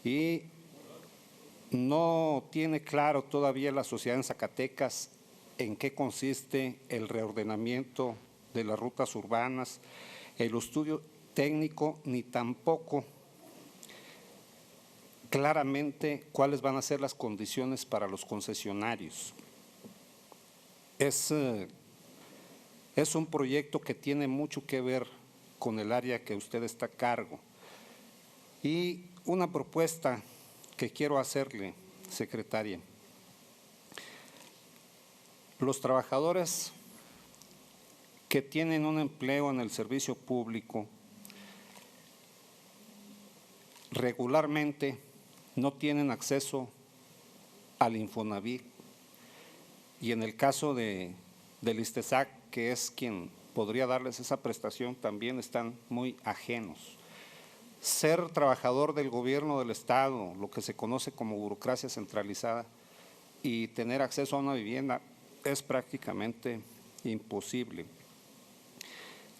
y no tiene claro todavía la sociedad en Zacatecas en qué consiste el reordenamiento de las rutas urbanas, el estudio técnico, ni tampoco claramente cuáles van a ser las condiciones para los concesionarios. Es un proyecto que tiene mucho que ver con el área que usted está a cargo. Y una propuesta que quiero hacerle, secretaria. Los trabajadores que tienen un empleo en el servicio público regularmente no tienen acceso al Infonavit, y en el caso del ISTESAC, que es quien podría darles esa prestación, también están muy ajenos. Ser trabajador del gobierno del Estado, lo que se conoce como burocracia centralizada, y tener acceso a una vivienda es prácticamente imposible.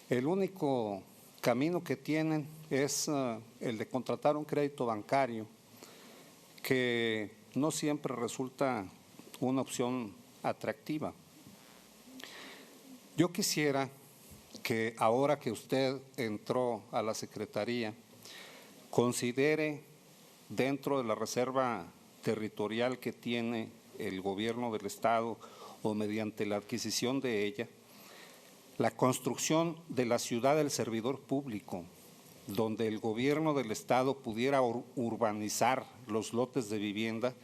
El único camino que tienen es el de contratar un crédito bancario, que no siempre resulta una opción atractiva. Yo quisiera que ahora que usted entró a la Secretaría, considere dentro de la reserva territorial que tiene el gobierno del Estado o mediante la adquisición de ella, la construcción de la ciudad del servidor público, donde el gobierno del Estado pudiera urbanizar los lotes de vivienda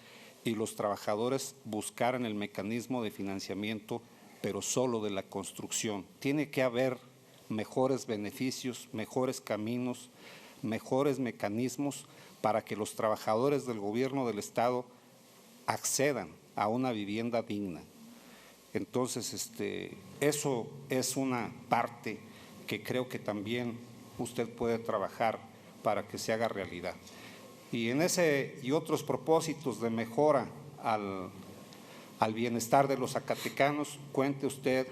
y los trabajadores buscaran el mecanismo de financiamiento, pero solo de la construcción. Tiene que haber mejores beneficios, mejores caminos, mejores mecanismos para que los trabajadores del gobierno del Estado accedan a una vivienda digna. Entonces, eso es una parte que creo que también usted puede trabajar para que se haga realidad. Y en ese y otros propósitos de mejora al bienestar de los zacatecanos, cuente usted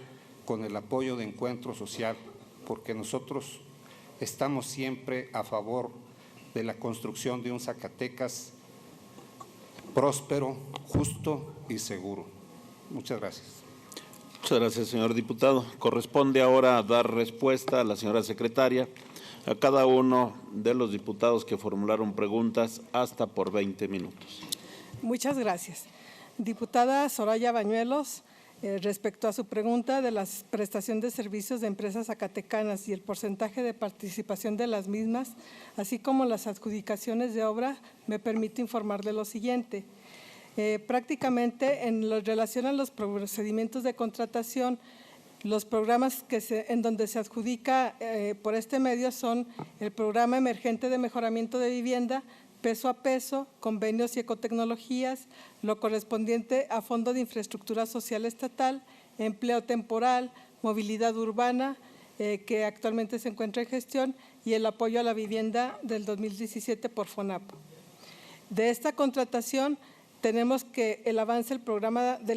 con el apoyo de Encuentro Social, porque nosotros estamos siempre a favor de la construcción de un Zacatecas próspero, justo y seguro. Muchas gracias. Muchas gracias, señor diputado. Corresponde ahora dar respuesta a la señora secretaria, a cada uno de los diputados que formularon preguntas, hasta por 20 minutos. Muchas gracias. Diputada Soraya Bañuelos, respecto a su pregunta de la prestación de servicios de empresas zacatecanas y el porcentaje de participación de las mismas, así como las adjudicaciones de obra, me permito informar de lo siguiente. Prácticamente en relación a los procedimientos de contratación, los programas en donde se adjudica por este medio son el Programa Emergente de Mejoramiento de Vivienda, Peso a Peso, Convenios y Ecotecnologías, lo correspondiente a Fondo de Infraestructura Social Estatal, Empleo Temporal, Movilidad Urbana, que actualmente se encuentra en gestión, y el apoyo a la vivienda del 2017 por FONAPO. De esta contratación tenemos que el avance del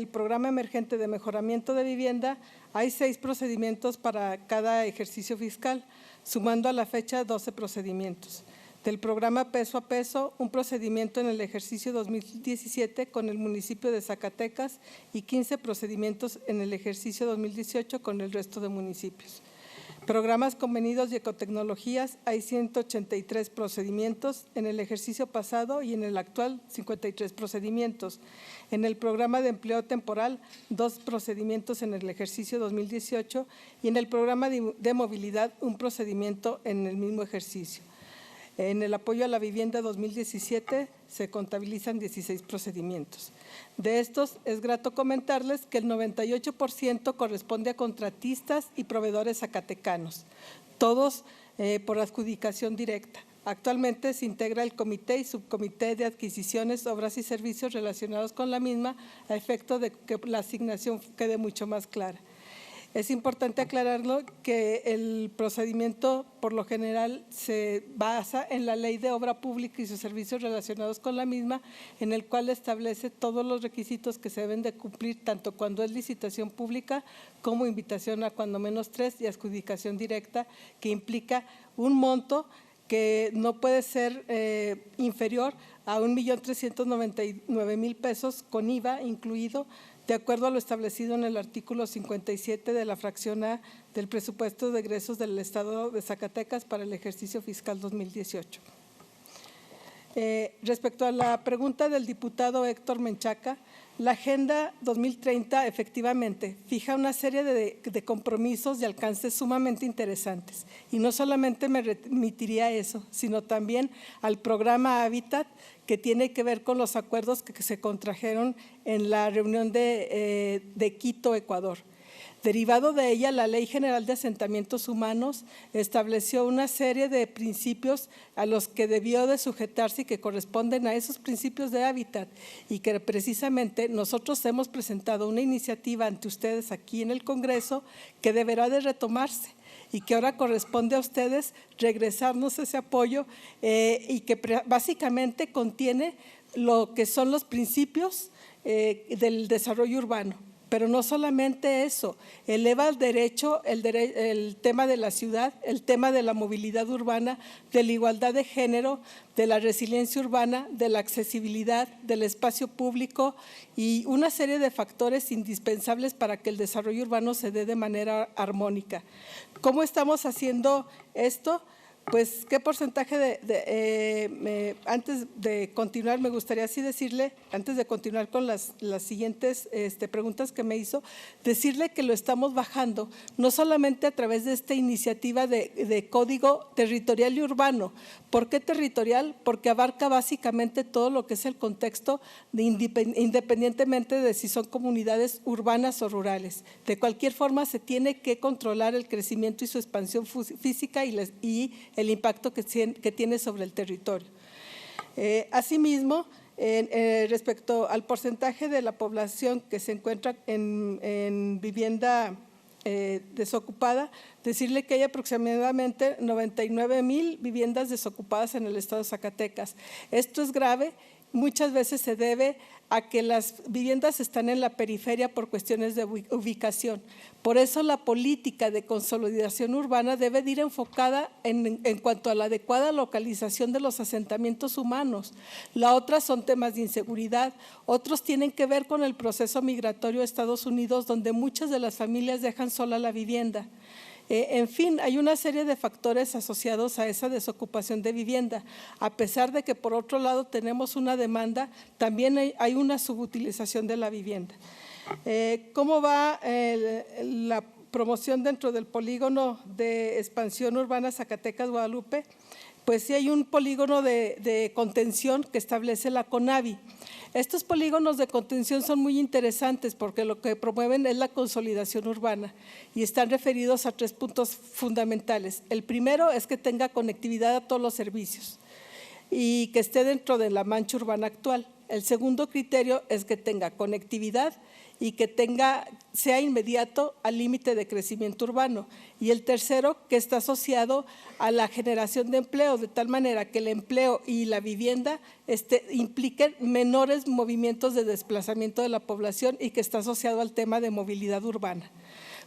programa emergente de mejoramiento de vivienda. Hay 6 procedimientos para cada ejercicio fiscal, sumando a la fecha 12 procedimientos. Del programa Peso a Peso, un procedimiento en el ejercicio 2017 con el municipio de Zacatecas y 15 procedimientos en el ejercicio 2018 con el resto de municipios. Programas convenidos y ecotecnologías, hay 183 procedimientos en el ejercicio pasado y en el actual 53 procedimientos. En el programa de empleo temporal, 2 procedimientos en el ejercicio 2018 y en el programa de movilidad, un procedimiento en el mismo ejercicio. En el apoyo a la vivienda 2017 se contabilizan 16 procedimientos. De estos, es grato comentarles que el 98% corresponde a contratistas y proveedores zacatecanos, todos por adjudicación directa. Actualmente se integra el comité y subcomité de adquisiciones, obras y servicios relacionados con la misma, a efecto de que la asignación quede mucho más clara. Es importante aclararlo que el procedimiento por lo general se basa en la Ley de Obra Pública y sus servicios relacionados con la misma, en el cual establece todos los requisitos que se deben de cumplir, tanto cuando es licitación pública como invitación a cuando menos 3 y adjudicación directa, que implica un monto que no puede ser inferior a 1.399.000 pesos con IVA incluido, de acuerdo a lo establecido en el artículo 57 de la fracción A del presupuesto de egresos del Estado de Zacatecas para el ejercicio fiscal 2018. Respecto a la pregunta del diputado Héctor Menchaca, la Agenda 2030 efectivamente fija una serie de compromisos de alcances sumamente interesantes. Y no solamente me remitiría a eso, sino también al programa Hábitat, que tiene que ver con los acuerdos que se contrajeron en la reunión de Quito, Ecuador. Derivado de ella, la Ley General de Asentamientos Humanos estableció una serie de principios a los que debió de sujetarse y que corresponden a esos principios de hábitat, y que precisamente nosotros hemos presentado una iniciativa ante ustedes aquí en el Congreso que deberá de retomarse y que ahora corresponde a ustedes regresarnos ese apoyo y que básicamente contiene lo que son los principios del desarrollo urbano. Pero no solamente eso, eleva el derecho, el tema de la ciudad, el tema de la movilidad urbana, de la igualdad de género, de la resiliencia urbana, de la accesibilidad, del espacio público y una serie de factores indispensables para que el desarrollo urbano se dé de manera armónica. ¿Cómo estamos haciendo esto? Pues, ¿qué porcentaje antes de continuar, me gustaría así decirle, antes de continuar con las siguientes preguntas que me hizo, decirle que lo estamos bajando, no solamente a través de esta iniciativa de código territorial y urbano. ¿Por qué territorial? Porque abarca básicamente todo lo que es el contexto, independientemente de si son comunidades urbanas o rurales. De cualquier forma, se tiene que controlar el crecimiento y su expansión física y el impacto que tiene sobre el territorio. Asimismo, respecto al porcentaje de la población que se encuentra en vivienda desocupada, decirle que hay aproximadamente 99,000 viviendas desocupadas en el estado de Zacatecas. Esto es grave, muchas veces se debe a que las viviendas están en la periferia por cuestiones de ubicación. Por eso la política de consolidación urbana debe de ir enfocada en cuanto a la adecuada localización de los asentamientos humanos. La otra son temas de inseguridad, otros tienen que ver con el proceso migratorio a Estados Unidos, donde muchas de las familias dejan sola la vivienda. En fin, hay una serie de factores asociados a esa desocupación de vivienda. A pesar de que por otro lado tenemos una demanda, también hay una subutilización de la vivienda. ¿Cómo va la promoción dentro del polígono de expansión urbana Zacatecas-Guadalupe? Pues sí hay un polígono de contención que establece la CONAVI. Estos polígonos de contención son muy interesantes porque lo que promueven es la consolidación urbana y están referidos a 3 puntos fundamentales. El primero es que tenga conectividad a todos los servicios y que esté dentro de la mancha urbana actual. El segundo criterio es que tenga conectividad y que sea inmediato al límite de crecimiento urbano. Y el tercero, que está asociado a la generación de empleo, de tal manera que el empleo y la vivienda impliquen menores movimientos de desplazamiento de la población y que está asociado al tema de movilidad urbana.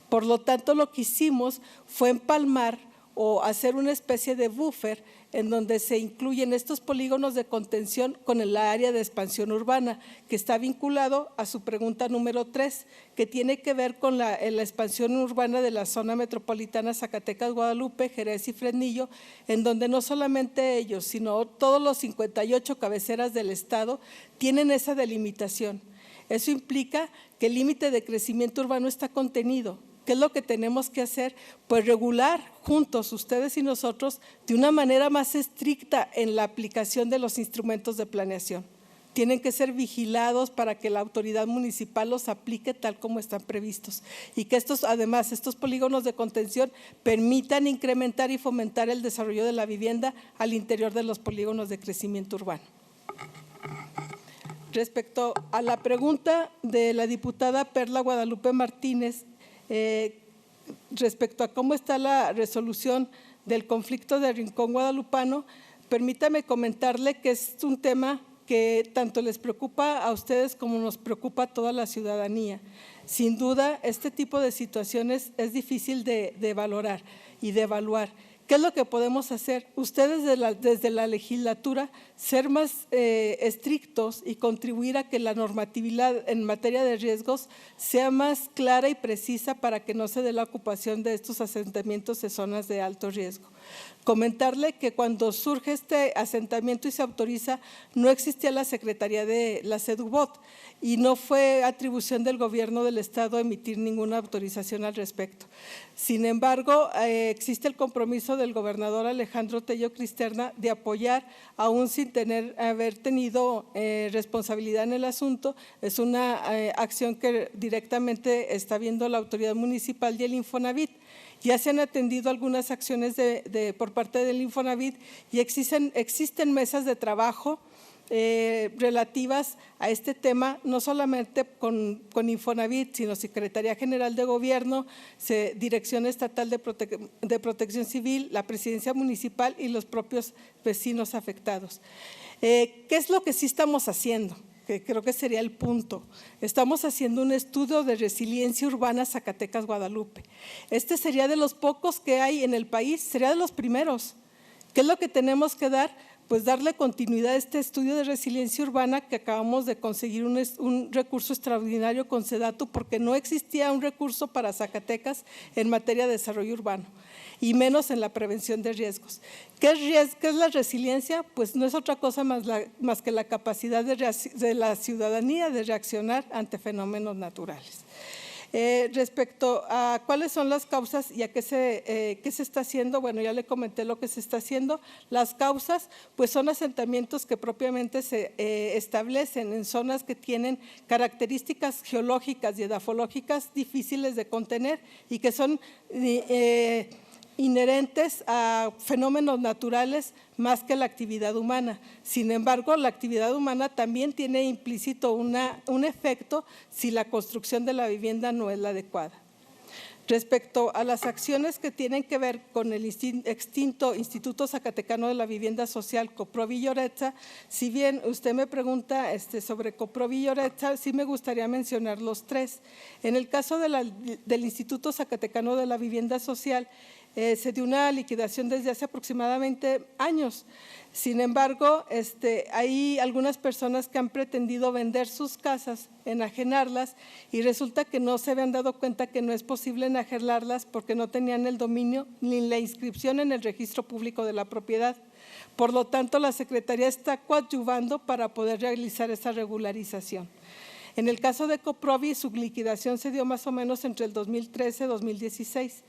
Por lo tanto, lo que hicimos fue empalmar o hacer una especie de buffer en donde se incluyen estos polígonos de contención con el área de expansión urbana, que está vinculado a su pregunta número 3, que tiene que ver con la expansión urbana de la zona metropolitana Zacatecas-Guadalupe, Jerez y Fresnillo, en donde no solamente ellos, sino todos los 58 cabeceras del estado tienen esa delimitación. Eso implica que el límite de crecimiento urbano está contenido. ¿Qué es lo que tenemos que hacer? Pues regular juntos, ustedes y nosotros, de una manera más estricta en la aplicación de los instrumentos de planeación. Tienen que ser vigilados para que la autoridad municipal los aplique tal como están previstos y que además estos polígonos de contención permitan incrementar y fomentar el desarrollo de la vivienda al interior de los polígonos de crecimiento urbano. Respecto a la pregunta de la diputada Perla Guadalupe Martínez, respecto a cómo está la resolución del conflicto de Rincón Guadalupano, permítame comentarle que es un tema que tanto les preocupa a ustedes como nos preocupa a toda la ciudadanía. Sin duda, este tipo de situaciones es difícil de valorar y de evaluar. ¿Qué es lo que podemos hacer? Ustedes desde la legislatura ser más estrictos y contribuir a que la normatividad en materia de riesgos sea más clara y precisa para que no se dé la ocupación de estos asentamientos de zonas de alto riesgo. Comentarle que cuando surge este asentamiento y se autoriza, no existía la Secretaría de la SEDUBOT y no fue atribución del gobierno del estado emitir ninguna autorización al respecto. Sin embargo, existe el compromiso del gobernador Alejandro Tello Cristerna de apoyar, aún sin haber tenido responsabilidad en el asunto. Es una acción que directamente está viendo la autoridad municipal y el Infonavit. Ya se han atendido algunas acciones por parte del Infonavit y existen mesas de trabajo relativas a este tema, no solamente con Infonavit, sino Secretaría General de Gobierno, Dirección Estatal de Protección Civil, la Presidencia Municipal y los propios vecinos afectados. ¿Qué es lo que sí estamos haciendo? Que creo que sería el punto. Estamos haciendo un estudio de resiliencia urbana Zacatecas-Guadalupe. Este sería de los pocos que hay en el país, sería de los primeros. ¿Qué es lo que tenemos que dar? Pues darle continuidad a este estudio de resiliencia urbana que acabamos de conseguir un recurso extraordinario con SEDATU, porque no existía un recurso para Zacatecas en materia de desarrollo urbano y menos en la prevención de riesgos. ¿Qué es la resiliencia? Pues no es otra cosa más que la capacidad de la ciudadanía de reaccionar ante fenómenos naturales. Respecto a cuáles son las causas y a qué se está haciendo, bueno, ya le comenté lo que se está haciendo. Las causas, pues son asentamientos que propiamente se establecen en zonas que tienen características geológicas y edafológicas difíciles de contener y que son inherentes a fenómenos naturales más que la actividad humana. Sin embargo, la actividad humana también tiene implícito un efecto si la construcción de la vivienda no es la adecuada. Respecto a las acciones que tienen que ver con el extinto Instituto Zacatecano de la Vivienda Social, Coprovi y Oretza, si bien usted me pregunta sobre Coprovi y Oretza, sí me gustaría mencionar los tres. En el caso del Instituto Zacatecano de la Vivienda Social, se dio una liquidación desde hace aproximadamente años. Sin embargo, hay algunas personas que han pretendido vender sus casas, enajenarlas, y resulta que no se habían dado cuenta que no es posible enajenarlas porque no tenían el dominio ni la inscripción en el registro público de la propiedad. Por lo tanto, la Secretaría está coadyuvando para poder realizar esa regularización. En el caso de Coprovi, su liquidación se dio más o menos entre el 2013 y 2016.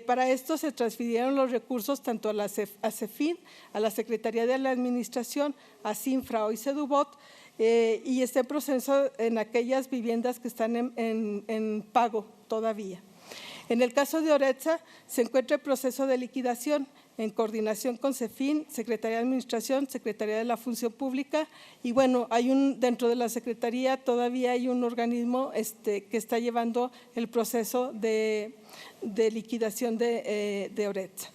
Para esto se transfirieron los recursos tanto a CEFIN, a la Secretaría de la Administración, a CINFRA y SEDUBOT, y está en proceso en aquellas viviendas que están en pago todavía. En el caso de Oretza, se encuentra en proceso de liquidación en coordinación con CEFIN, Secretaría de Administración, Secretaría de la Función Pública, y bueno, dentro de la Secretaría todavía hay un organismo que está llevando el proceso de liquidación de Oretza.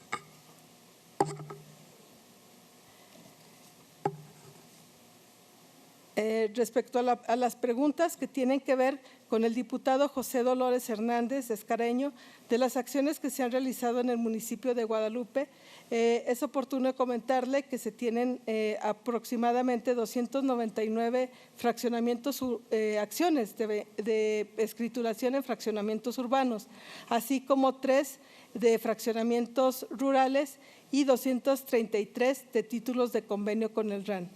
Respecto a las preguntas que tienen que ver con el diputado José Dolores Hernández Escareño, de las acciones que se han realizado en el municipio de Guadalupe, es oportuno comentarle que se tienen aproximadamente 299 fraccionamientos, acciones de escrituración en fraccionamientos urbanos, así como 3 de fraccionamientos rurales y 233 de títulos de convenio con el RAN.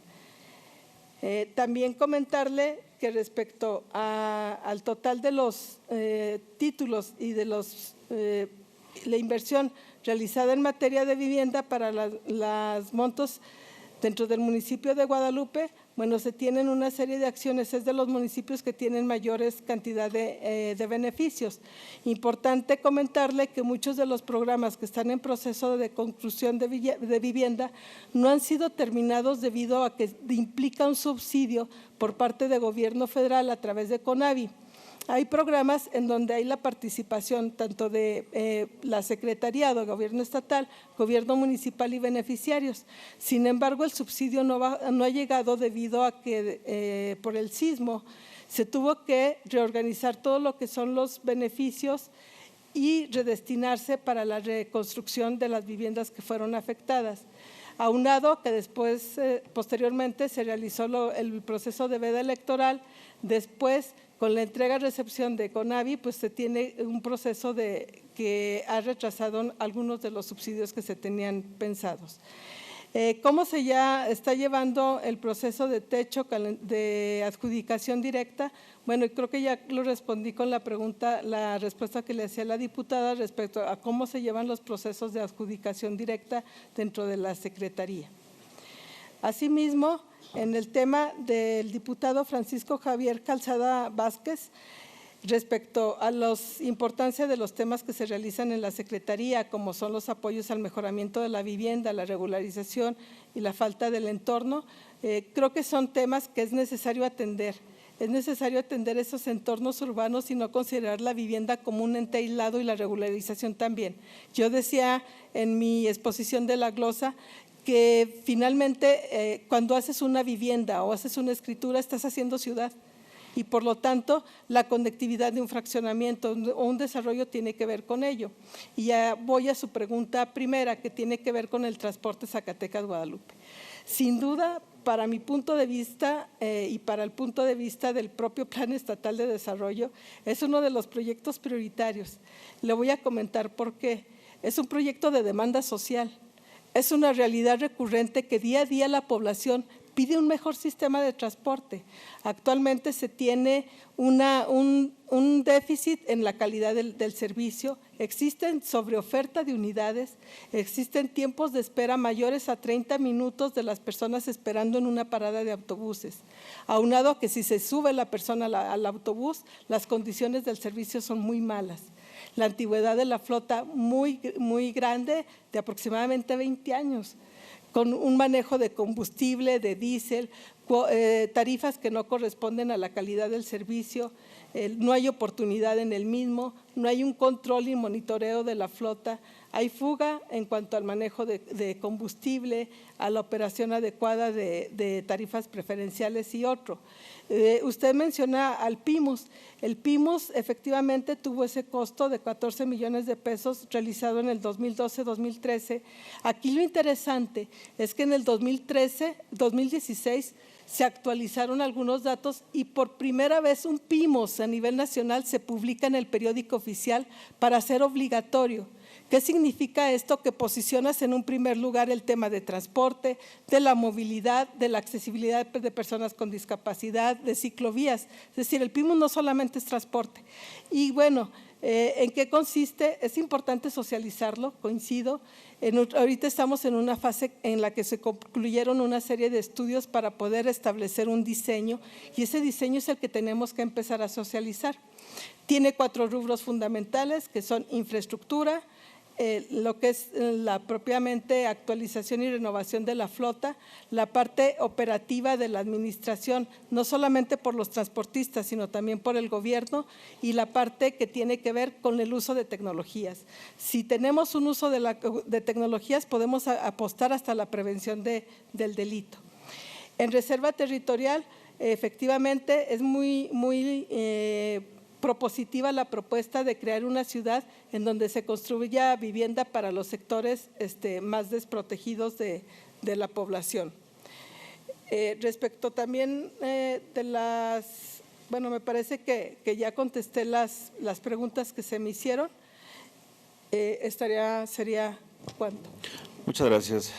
También comentarle que respecto al total de los títulos y de la inversión realizada en materia de vivienda para los montos dentro del municipio de Guadalupe, bueno, se tienen una serie de acciones, es de los municipios que tienen mayores cantidad de beneficios. Importante comentarle que muchos de los programas que están en proceso de conclusión de vivienda no han sido terminados debido a que implica un subsidio por parte del gobierno federal a través de CONAVI. Hay programas en donde hay la participación tanto de la Secretaría de Gobierno Estatal, Gobierno Municipal y beneficiarios. Sin embargo, el subsidio no ha llegado debido a que por el sismo se tuvo que reorganizar todo lo que son los beneficios y redestinarse para la reconstrucción de las viviendas que fueron afectadas. Aunado que después, posteriormente, se realizó el proceso de veda electoral. Después, con la entrega-recepción de CONAVI, pues se tiene un proceso que ha retrasado algunos de los subsidios que se tenían pensados. ¿Cómo se ya está llevando el proceso de techo de adjudicación directa? Bueno, creo que ya lo respondí con la respuesta que le hacía la diputada respecto a cómo se llevan los procesos de adjudicación directa dentro de la Secretaría. Asimismo, en el tema del diputado Francisco Javier Calzada Vázquez, respecto a la importancia de los temas que se realizan en la Secretaría, como son los apoyos al mejoramiento de la vivienda, la regularización y la falta del entorno, creo que son temas que es necesario atender. Es necesario atender esos entornos urbanos y no considerar la vivienda como un ente aislado y la regularización también. Yo decía en mi exposición de la glosa que finalmente cuando haces una vivienda o haces una escritura estás haciendo ciudad. Y por lo tanto, la conectividad de un fraccionamiento o un desarrollo tiene que ver con ello. Y ya voy a su pregunta primera, que tiene que ver con el transporte Zacatecas-Guadalupe. Sin duda, para mi punto de vista y para el punto de vista del propio Plan Estatal de Desarrollo, es uno de los proyectos prioritarios. Le voy a comentar por qué. Es un proyecto de demanda social. Es una realidad recurrente que día a día la población pide un mejor sistema de transporte. Actualmente se tiene un déficit en la calidad del servicio, existen sobreoferta de unidades, existen tiempos de espera mayores a 30 minutos de las personas esperando en una parada de autobuses. Aunado a que si se sube la persona al autobús, las condiciones del servicio son muy malas. La antigüedad de la flota muy grande, de aproximadamente 20 años. Con un manejo de combustible, de diésel, tarifas que no corresponden a la calidad del servicio, no hay oportunidad en el mismo, no hay un control y monitoreo de la flota, hay fuga en cuanto al manejo de combustible, a la operación adecuada de tarifas preferenciales y otro. Usted menciona al PIMUS. El PIMUS efectivamente tuvo ese costo de 14 millones de pesos realizado en el 2012-2013. Aquí lo interesante es que en el 2016 se actualizaron algunos datos y por primera vez un PIMUS a nivel nacional se publica en el periódico oficial para ser obligatorio. ¿Qué significa esto? Que posicionas en un primer lugar el tema de transporte, de la movilidad, de la accesibilidad de personas con discapacidad, de ciclovías. Es decir, el PIMUS no solamente es transporte. Y bueno, ¿en qué consiste? Es importante socializarlo, coincido. Ahorita estamos en una fase en la que se concluyeron una serie de estudios para poder establecer un diseño y ese diseño es el que tenemos que empezar a socializar. Tiene 4 rubros fundamentales que son infraestructura, lo que es la propiamente actualización y renovación de la flota, la parte operativa de la administración, no solamente por los transportistas, sino también por el gobierno, y la parte que tiene que ver con el uso de tecnologías. Si tenemos un uso de tecnologías, podemos apostar hasta la prevención del delito. En reserva territorial, efectivamente, es muy propositiva la propuesta de crear una ciudad en donde se construya vivienda para los sectores más desprotegidos de la población. Respecto también bueno, me parece que ya contesté las preguntas que se me hicieron. Sería cuánto. Muchas gracias,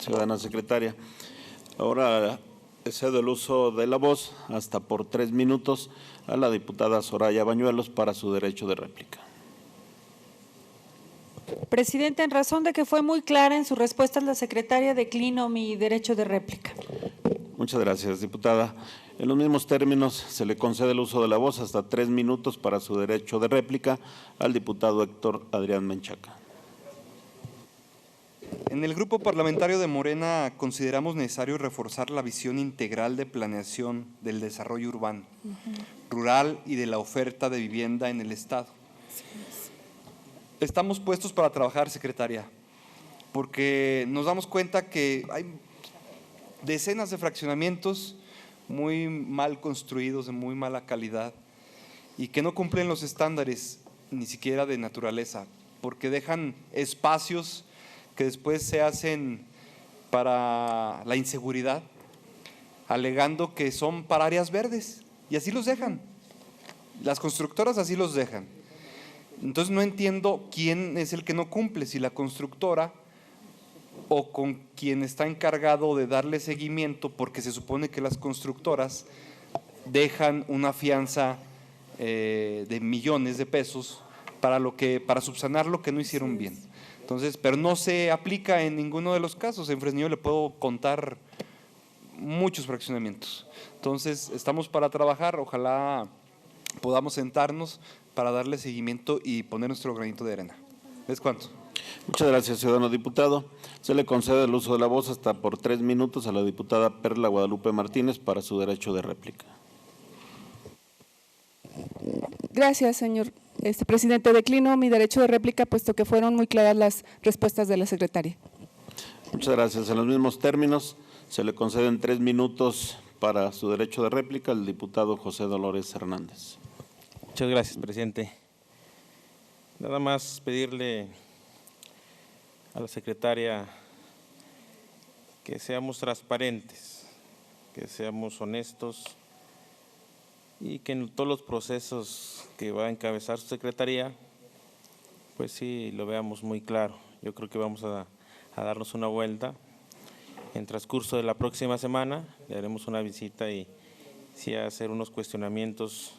ciudadana secretaria. Ahora cedo el uso de la voz hasta por 3 minutos a la diputada Soraya Bañuelos para su derecho de réplica. Presidente, en razón de que fue muy clara en su respuesta a la secretaria, declino mi derecho de réplica. Muchas gracias, diputada. En los mismos términos, se le concede el uso de la voz hasta 3 minutos para su derecho de réplica al diputado Héctor Adrián Menchaca. En el Grupo Parlamentario de Morena consideramos necesario reforzar la visión integral de planeación del desarrollo urbano, rural y de la oferta de vivienda en el Estado. Estamos puestos para trabajar, secretaria, porque nos damos cuenta que hay decenas de fraccionamientos muy mal construidos, de muy mala calidad y que no cumplen los estándares ni siquiera de naturaleza, porque dejan espacios que después se hacen para la inseguridad, alegando que son para áreas verdes, y así los dejan. Las constructoras así los dejan. Entonces no entiendo quién es el que no cumple, si la constructora o con quien está encargado de darle seguimiento, porque se supone que las constructoras dejan una fianza de millones de pesos para subsanar lo que no hicieron bien. Entonces, pero no se aplica en ninguno de los casos. En Fresnillo le puedo contar muchos fraccionamientos. Entonces, estamos para trabajar, ojalá podamos sentarnos para darle seguimiento y poner nuestro granito de arena. ¿Es cuánto? Muchas gracias, ciudadano diputado. Se le concede el uso de la voz hasta por 3 minutos a la diputada Perla Guadalupe Martínez para su derecho de réplica. Gracias, señor presidente. Declino mi derecho de réplica, puesto que fueron muy claras las respuestas de la secretaria. Muchas gracias. En los mismos términos, se le conceden 3 minutos para su derecho de réplica al diputado José Dolores Hernández. Muchas gracias, presidente. Nada más pedirle a la secretaria que seamos transparentes, que seamos honestos y que en todos los procesos que va a encabezar su secretaría, pues sí, lo veamos muy claro. Yo creo que vamos a darnos una vuelta. En transcurso de la próxima semana le haremos una visita y sí hacer unos cuestionamientos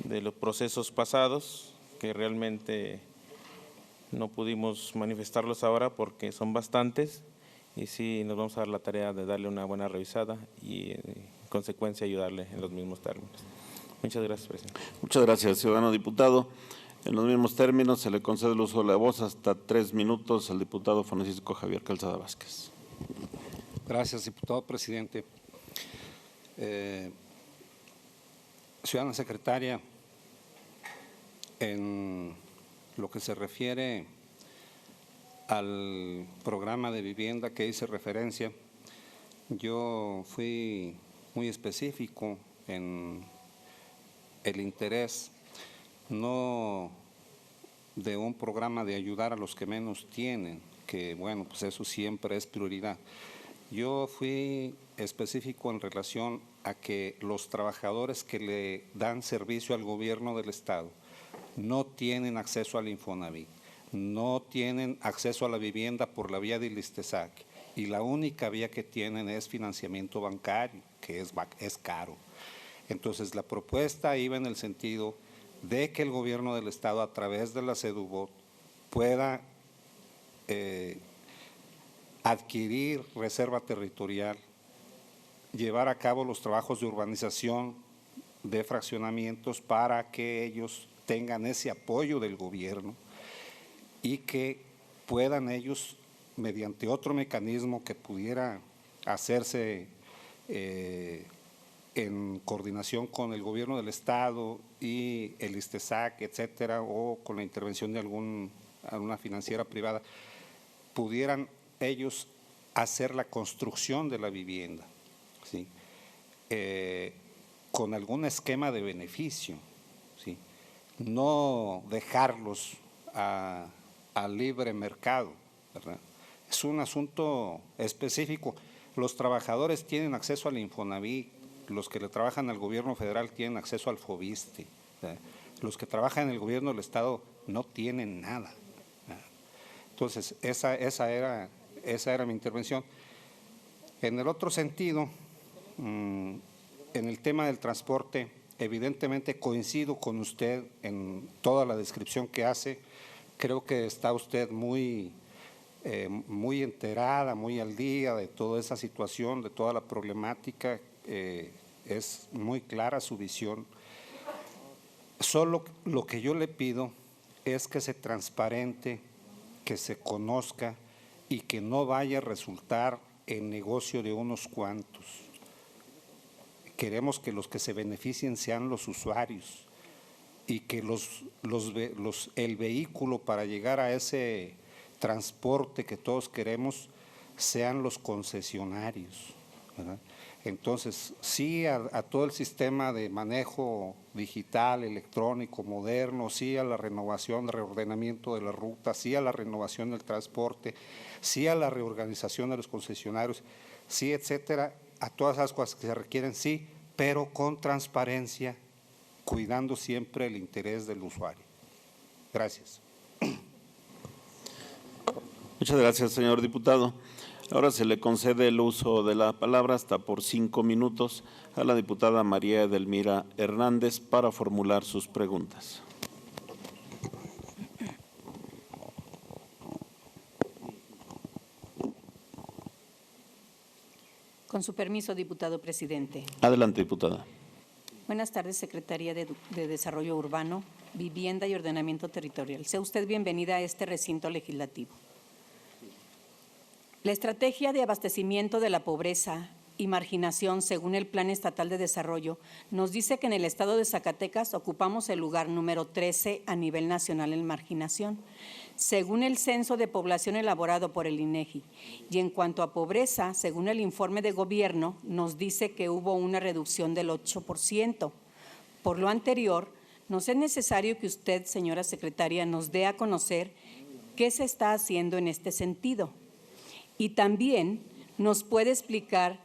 de los procesos pasados, que realmente no pudimos manifestarlos ahora porque son bastantes, y sí nos vamos a dar la tarea de darle una buena revisada y en consecuencia ayudarle en los mismos términos. Muchas gracias, presidente. Muchas gracias, ciudadano diputado. En los mismos términos, se le concede el uso de la voz hasta 3 minutos al diputado Francisco Javier Calzada Vázquez. Gracias, diputado presidente. Ciudadana secretaria, en lo que se refiere al programa de vivienda que hice referencia, yo fui muy específico en el interés, no de un programa de ayudar a los que menos tienen, que bueno, pues eso siempre es prioridad. Yo fui específico en relación a que los trabajadores que le dan servicio al gobierno del Estado no tienen acceso al Infonavit, no tienen acceso a la vivienda por la vía del ISTESAC, y la única vía que tienen es financiamiento bancario, que es caro. Entonces, la propuesta iba en el sentido de que el gobierno del Estado, a través de la CEDUBOT, pueda adquirir reserva territorial, llevar a cabo los trabajos de urbanización de fraccionamientos para que ellos tengan ese apoyo del gobierno y que puedan ellos, mediante otro mecanismo que pudiera hacerse en coordinación con el gobierno del Estado y el ISTESAC, etcétera, o con la intervención de alguna financiera privada, pudieran ellos hacer la construcción de la vivienda, ¿sí? Con algún esquema de beneficio, ¿sí? No dejarlos al libre mercado, ¿verdad? Es un asunto específico. Los trabajadores tienen acceso al Infonavit, los que le trabajan al gobierno federal tienen acceso al FOBISTE, ¿verdad? Los que trabajan en el gobierno del Estado no tienen nada, ¿verdad? Entonces, esa era mi intervención. En el otro sentido, en el tema del transporte, evidentemente coincido con usted en toda la descripción que hace. Creo que está usted muy enterada, muy al día de toda esa situación, de toda la problemática. Es muy clara su visión. Solo lo que yo le pido es que se transparente, que se conozca y que no vaya a resultar en negocio de unos cuantos. Queremos que los que se beneficien sean los usuarios y que el vehículo para llegar a ese transporte que todos queremos sean los concesionarios. ¿verdad? Entonces, sí a todo el sistema de manejo digital, electrónico, moderno, sí a la renovación, reordenamiento de la ruta, sí a la renovación del transporte, sí a la reorganización de los concesionarios, sí, etcétera, a todas esas cosas que se requieren, sí, pero con transparencia, cuidando siempre el interés del usuario. Gracias. Muchas gracias, señor diputado. Ahora se le concede el uso de la palabra hasta por 5 minutos a la diputada María Edelmira Hernández para formular sus preguntas. Con su permiso, diputado presidente. Adelante, diputada. Buenas tardes, Secretaría de Desarrollo Urbano, Vivienda y Ordenamiento Territorial. Sea usted bienvenida a este recinto legislativo. La estrategia de abastecimiento de la pobreza y marginación, según el Plan Estatal de Desarrollo, nos dice que en el estado de Zacatecas ocupamos el lugar número 13 a nivel nacional en marginación, según el censo de población elaborado por el INEGI. Y en cuanto a pobreza, según el informe de gobierno, nos dice que hubo una reducción del 8%. Por lo anterior, nos es necesario que usted, señora secretaria, nos dé a conocer qué se está haciendo en este sentido. Y también nos puede explicar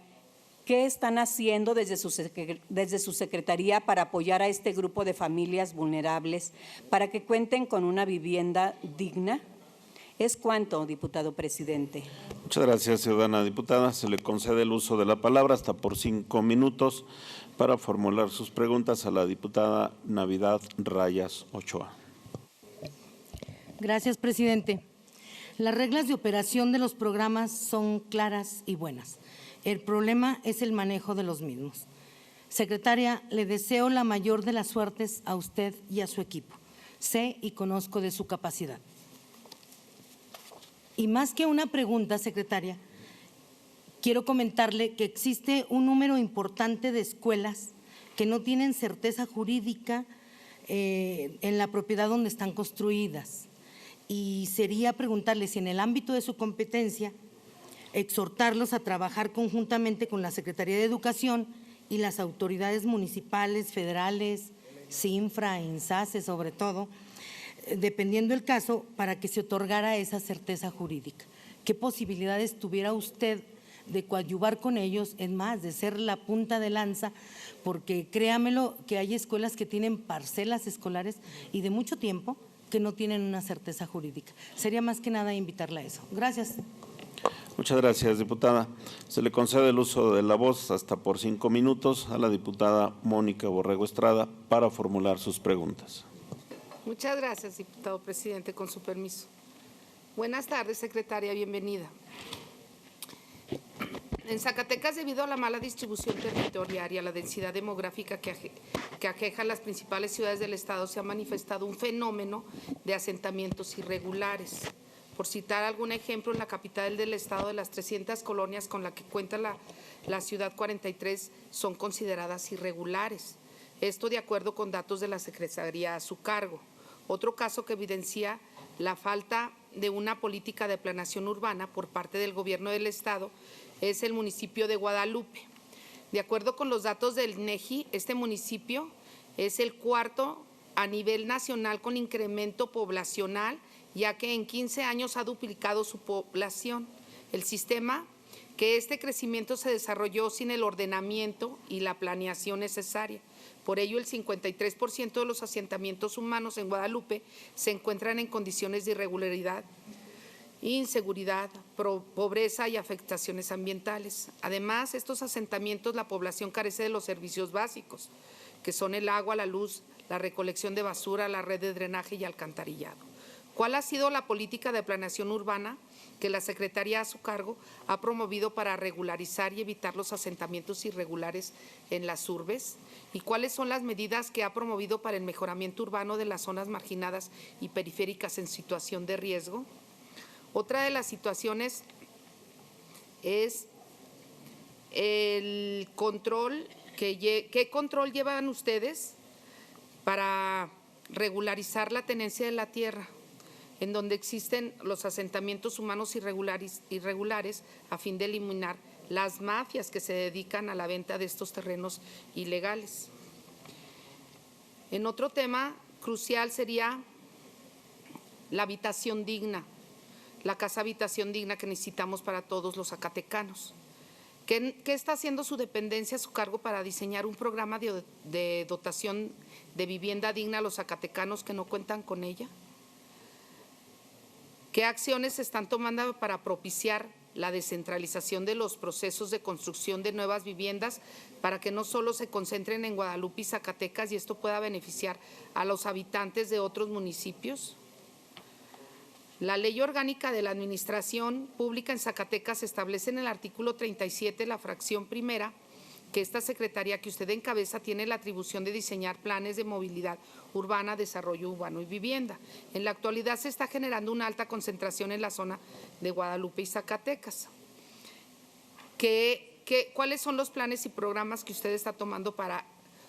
qué están haciendo desde su secretaría para apoyar a este grupo de familias vulnerables para que cuenten con una vivienda digna. ¿Es cuánto, diputado presidente? Muchas gracias, ciudadana diputada. Se le concede el uso de la palabra hasta por 5 minutos para formular sus preguntas a la diputada Navidad Rayas Ochoa. Gracias, presidente. Las reglas de operación de los programas son claras y buenas. El problema es el manejo de los mismos. Secretaria, le deseo la mayor de las suertes a usted y a su equipo. Sé y conozco de su capacidad. Y más que una pregunta, secretaria, quiero comentarle que existe un número importante de escuelas que no tienen certeza jurídica en la propiedad donde están construidas. Y sería preguntarle si en el ámbito de su competencia, exhortarlos a trabajar conjuntamente con la Secretaría de Educación y las autoridades municipales, federales, CINFRA, INSACE sobre todo, dependiendo el caso, para que se otorgara esa certeza jurídica. ¿Qué posibilidades tuviera usted de coadyuvar con ellos, es más, de ser la punta de lanza? Porque créamelo que hay escuelas que tienen parcelas escolares y de mucho tiempo que no tienen una certeza jurídica. Sería más que nada invitarla a eso. Gracias. Muchas gracias, diputada. Se le concede el uso de la voz hasta por 5 minutos a la diputada Mónica Borrego Estrada para formular sus preguntas. Muchas gracias, diputado presidente, con su permiso. Buenas tardes, secretaria, bienvenida. En Zacatecas, debido a la mala distribución territorial y a la densidad demográfica que aqueja las principales ciudades del estado, se ha manifestado un fenómeno de asentamientos irregulares. Por citar algún ejemplo, en la capital del estado, de las 300 colonias con las que cuenta la ciudad, 43 son consideradas irregulares. Esto de acuerdo con datos de la Secretaría a su cargo. Otro caso que evidencia la falta de una política de planeación urbana por parte del gobierno del estado es el municipio de Guadalupe. De acuerdo con los datos del INEGI, este municipio es el cuarto a nivel nacional con incremento poblacional, ya que en 15 años ha duplicado su población. El sistema que este crecimiento se desarrolló sin el ordenamiento y la planeación necesaria. Por ello, el 53% de los asentamientos humanos en Guadalupe se encuentran en condiciones de irregularidad, inseguridad, pobreza y afectaciones ambientales. Además, estos asentamientos, la población carece de los servicios básicos, que son el agua, la luz, la recolección de basura, la red de drenaje y alcantarillado. ¿Cuál ha sido la política de planeación urbana que la Secretaría a su cargo ha promovido para regularizar y evitar los asentamientos irregulares en las urbes? ¿Y cuáles son las medidas que ha promovido para el mejoramiento urbano de las zonas marginadas y periféricas en situación de riesgo? Otra de las situaciones es el control. ¿Qué control llevan ustedes para regularizar la tenencia de la tierra, en donde existen los asentamientos humanos irregulares a fin de eliminar las mafias que se dedican a la venta de estos terrenos ilegales. En otro tema crucial sería la habitación digna, la casa habitación digna que necesitamos para todos los zacatecanos. ¿Qué está haciendo su dependencia a su cargo para diseñar un programa de dotación de vivienda digna a los zacatecanos que no cuentan con ella? ¿Qué acciones se están tomando para propiciar la descentralización de los procesos de construcción de nuevas viviendas para que no solo se concentren en Guadalupe y Zacatecas y esto pueda beneficiar a los habitantes de otros municipios? La Ley Orgánica de la Administración Pública en Zacatecas establece en el artículo 37, la fracción primera, que esta secretaría que usted encabeza tiene la atribución de diseñar planes de movilidad urbana, desarrollo urbano y vivienda. En la actualidad se está generando una alta concentración en la zona de Guadalupe y Zacatecas. ¿Cuáles son los planes y programas que usted está tomando para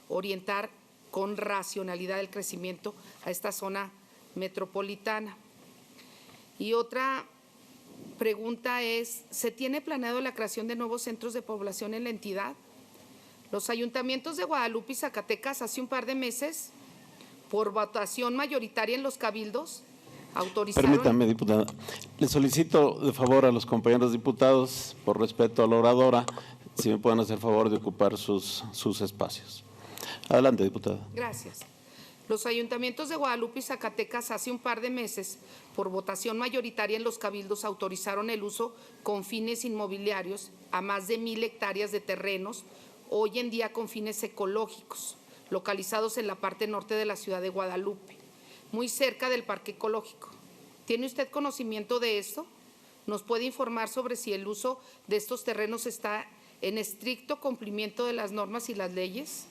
orientar con racionalidad el crecimiento a esta zona metropolitana? Y otra pregunta es, ¿se tiene planeado la creación de nuevos centros de población en la entidad? Los ayuntamientos de Guadalupe y Zacatecas hace un par de meses, por votación mayoritaria en los cabildos, autorizaron… Permítame, diputada. Le solicito de favor a los compañeros diputados, por respeto a la oradora, si me pueden hacer favor de ocupar sus espacios. Adelante, diputada. Gracias. Los ayuntamientos de Guadalupe y Zacatecas hace un par de meses, por votación mayoritaria en los cabildos, autorizaron el uso con fines inmobiliarios a más de 1,000 hectáreas de terrenos, hoy en día con fines ecológicos, localizados en la parte norte de la ciudad de Guadalupe, muy cerca del parque ecológico. ¿Tiene usted conocimiento de esto? ¿Nos puede informar sobre si el uso de estos terrenos está en estricto cumplimiento de las normas y las leyes?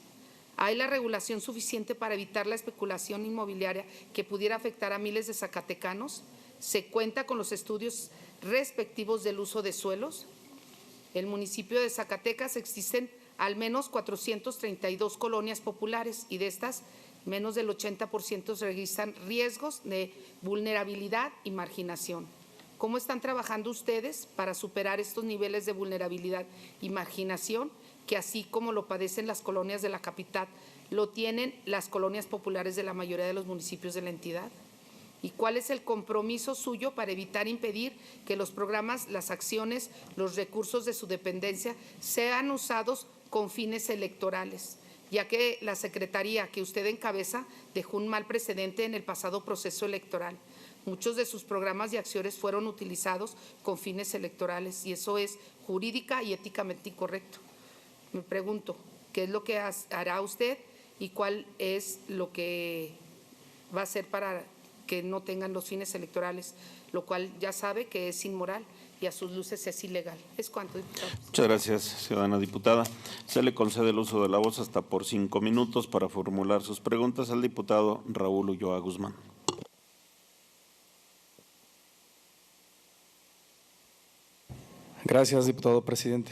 ¿Hay la regulación suficiente para evitar la especulación inmobiliaria que pudiera afectar a miles de zacatecanos? ¿Se cuenta con los estudios respectivos del uso de suelos? En el municipio de Zacatecas existen al menos 432 colonias populares y de estas, menos del 80% registran riesgos de vulnerabilidad y marginación. ¿Cómo están trabajando ustedes para superar estos niveles de vulnerabilidad y marginación que así como lo padecen las colonias de la capital, lo tienen las colonias populares de la mayoría de los municipios de la entidad? ¿Y cuál es el compromiso suyo para evitar impedir que los programas, las acciones, los recursos de su dependencia sean usados con fines electorales, ya que la secretaría que usted encabeza dejó un mal precedente en el pasado proceso electoral? Muchos de sus programas y acciones fueron utilizados con fines electorales y eso es jurídica y éticamente incorrecto. Me pregunto, ¿qué es lo que hará usted y cuál es lo que va a hacer para que no tengan los fines electorales, lo cual ya sabe que es inmoral y a sus luces es ilegal? Es cuanto, diputado. Muchas gracias, ciudadana diputada. Se le concede el uso de la voz hasta por 5 minutos para formular sus preguntas al diputado Raúl Ulloa Guzmán. Gracias, diputado presidente.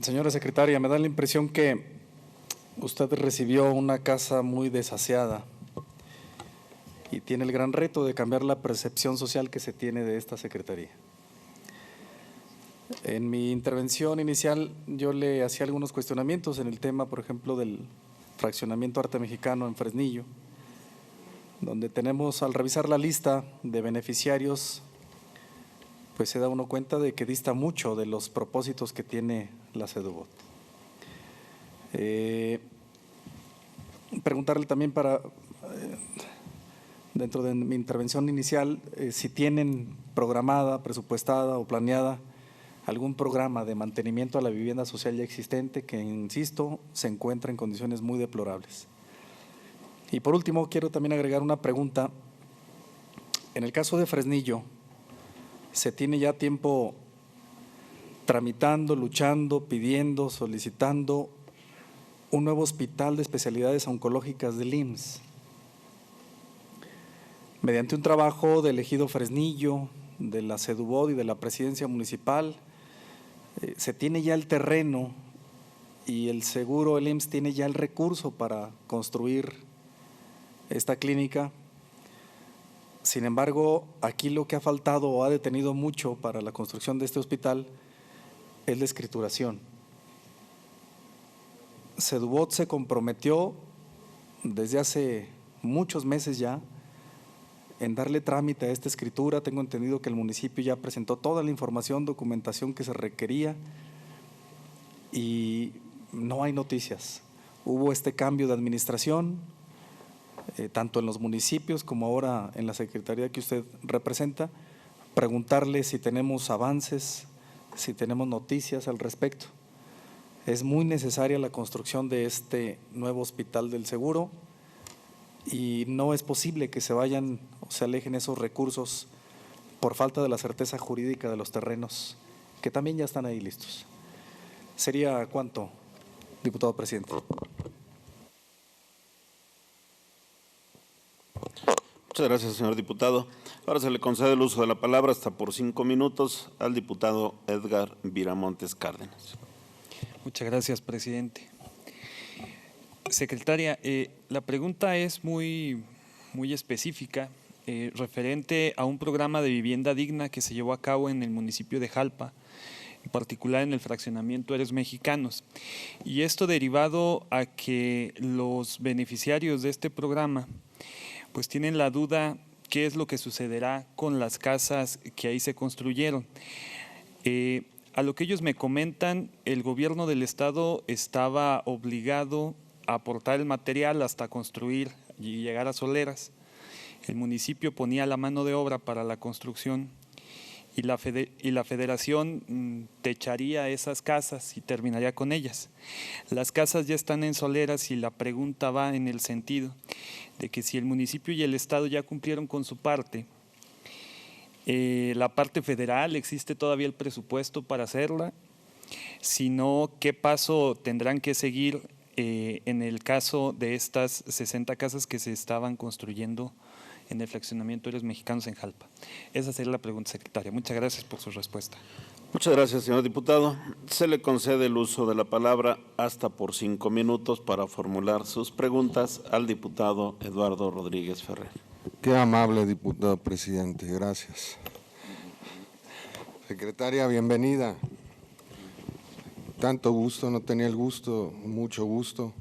Señora secretaria, me da la impresión que usted recibió una casa muy desaseada y tiene el gran reto de cambiar la percepción social que se tiene de esta secretaría. En mi intervención inicial yo le hacía algunos cuestionamientos en el tema, por ejemplo, del fraccionamiento Arte Mexicano en Fresnillo, donde tenemos, al revisar la lista de beneficiarios, pues se da uno cuenta de que dista mucho de los propósitos que tiene la Sedubot. Preguntarle también dentro de mi intervención inicial, si tienen programada, presupuestada o planeada algún programa de mantenimiento a la vivienda social ya existente que, insisto, se encuentra en condiciones muy deplorables. Y por último, quiero también agregar una pregunta. En el caso de Fresnillo, se tiene ya tiempo tramitando, luchando, pidiendo, solicitando un nuevo hospital de especialidades oncológicas del IMSS. Mediante un trabajo del ejido Fresnillo, de la Sedubot y de la presidencia municipal, se tiene ya el terreno y el seguro, el IMSS tiene ya el recurso para construir esta clínica. Sin embargo, aquí lo que ha faltado o ha detenido mucho para la construcción de este hospital es la escrituración. Sedubot se comprometió desde hace muchos meses ya en darle trámite a esta escritura. Tengo entendido que el municipio ya presentó toda la información, documentación que se requería y no hay noticias. Hubo este cambio de administración, tanto en los municipios como ahora en la secretaría que usted representa. Preguntarle si tenemos avances, si tenemos noticias al respecto. Es muy necesaria la construcción de este nuevo hospital del Seguro y no es posible que se vayan o se alejen esos recursos por falta de la certeza jurídica de los terrenos, que también ya están ahí listos. ¿Sería cuánto, diputado presidente? Muchas gracias, señor diputado. Ahora se le concede el uso de la palabra hasta por 5 minutos al diputado Edgar Viramontes Cárdenas. Muchas gracias, presidente. Secretaria, la pregunta es muy específica, referente a un programa de vivienda digna que se llevó a cabo en el municipio de Jalpa, en particular en el fraccionamiento Eres Mexicanos. Y esto derivado a que los beneficiarios de este programa pues tienen la duda qué es lo que sucederá con las casas que ahí se construyeron. A lo que ellos me comentan, el gobierno del estado estaba obligado a aportar el material hasta construir y llegar a soleras. El municipio ponía la mano de obra para la construcción y la federación techaría esas casas y terminaría con ellas. Las casas ya están en soleras y la pregunta va en el sentido de que si el municipio y el estado ya cumplieron con su parte, la parte federal, ¿existe todavía el presupuesto para hacerla? Si no, ¿qué paso tendrán que seguir en el caso de estas 60 casas que se estaban construyendo en el fraccionamiento Eres Mexicanos en Jalpa? Esa sería la pregunta, secretaria. Muchas gracias por su respuesta. Muchas gracias, señor diputado. Se le concede el uso de la palabra hasta por 5 minutos para formular sus preguntas al diputado Eduardo Rodríguez Ferrer. Qué amable, diputado presidente, gracias. Secretaria, bienvenida. Tanto gusto, no tenía el gusto, mucho gusto.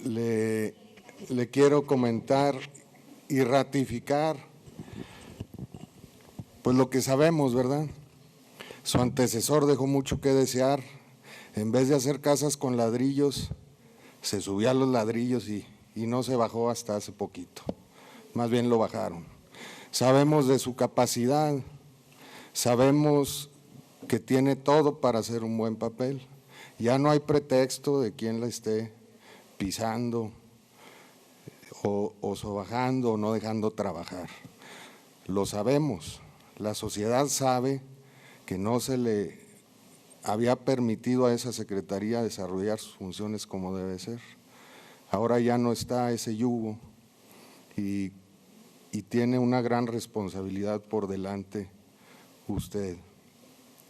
Le quiero comentar y ratificar pues lo que sabemos, ¿verdad? Su antecesor dejó mucho que desear. En vez de hacer casas con ladrillos, se subió a los ladrillos y no se bajó hasta hace poquito, más bien lo bajaron. Sabemos de su capacidad, sabemos que tiene todo para hacer un buen papel. Ya no hay pretexto de quien la esté pisando o sobajando o no dejando trabajar. Lo sabemos, la sociedad sabe que no se le había permitido a esa secretaría desarrollar sus funciones como debe ser. Ahora ya no está ese yugo y tiene una gran responsabilidad por delante usted.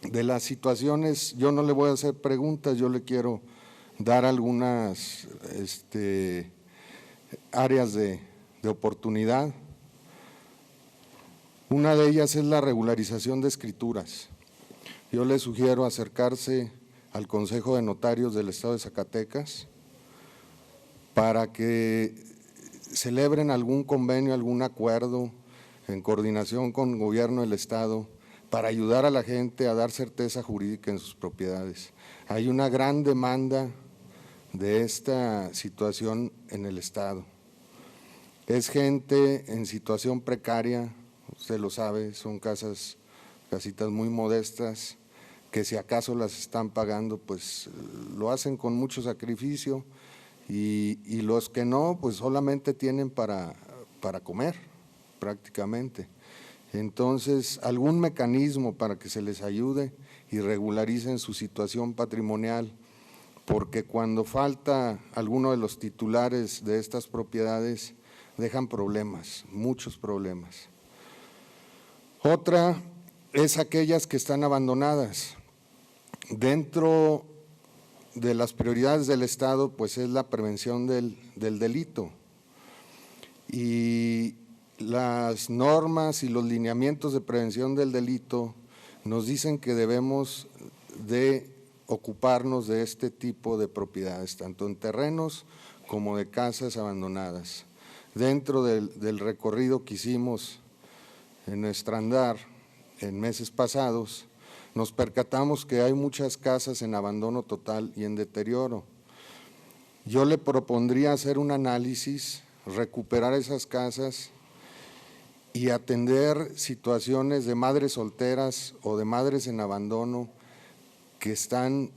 De las situaciones, yo no le voy a hacer preguntas, yo le quiero dar algunas áreas de oportunidad. Una de ellas es la regularización de escrituras. Yo le sugiero acercarse al Consejo de Notarios del Estado de Zacatecas para que celebren algún convenio, algún acuerdo en coordinación con el gobierno del Estado para ayudar a la gente a dar certeza jurídica en sus propiedades. Hay una gran demanda de esta situación en el Estado. Es gente en situación precaria, usted lo sabe, son casitas muy modestas, que si acaso las están pagando, pues lo hacen con mucho sacrificio y los que no, pues solamente tienen para comer prácticamente. Entonces, algún mecanismo para que se les ayude y regularicen su situación patrimonial, porque cuando falta alguno de los titulares de estas propiedades, dejan problemas, muchos problemas. Otra es aquellas que están abandonadas. Dentro de las prioridades del Estado, pues es la prevención del delito. Y las normas y los lineamientos de prevención del delito nos dicen que debemos de ocuparnos de este tipo de propiedades, tanto en terrenos como de casas abandonadas. Dentro del recorrido que hicimos en nuestro andar en meses pasados, nos percatamos que hay muchas casas en abandono total y en deterioro. Yo le propondría hacer un análisis, recuperar esas casas y atender situaciones de madres solteras o de madres en abandono que están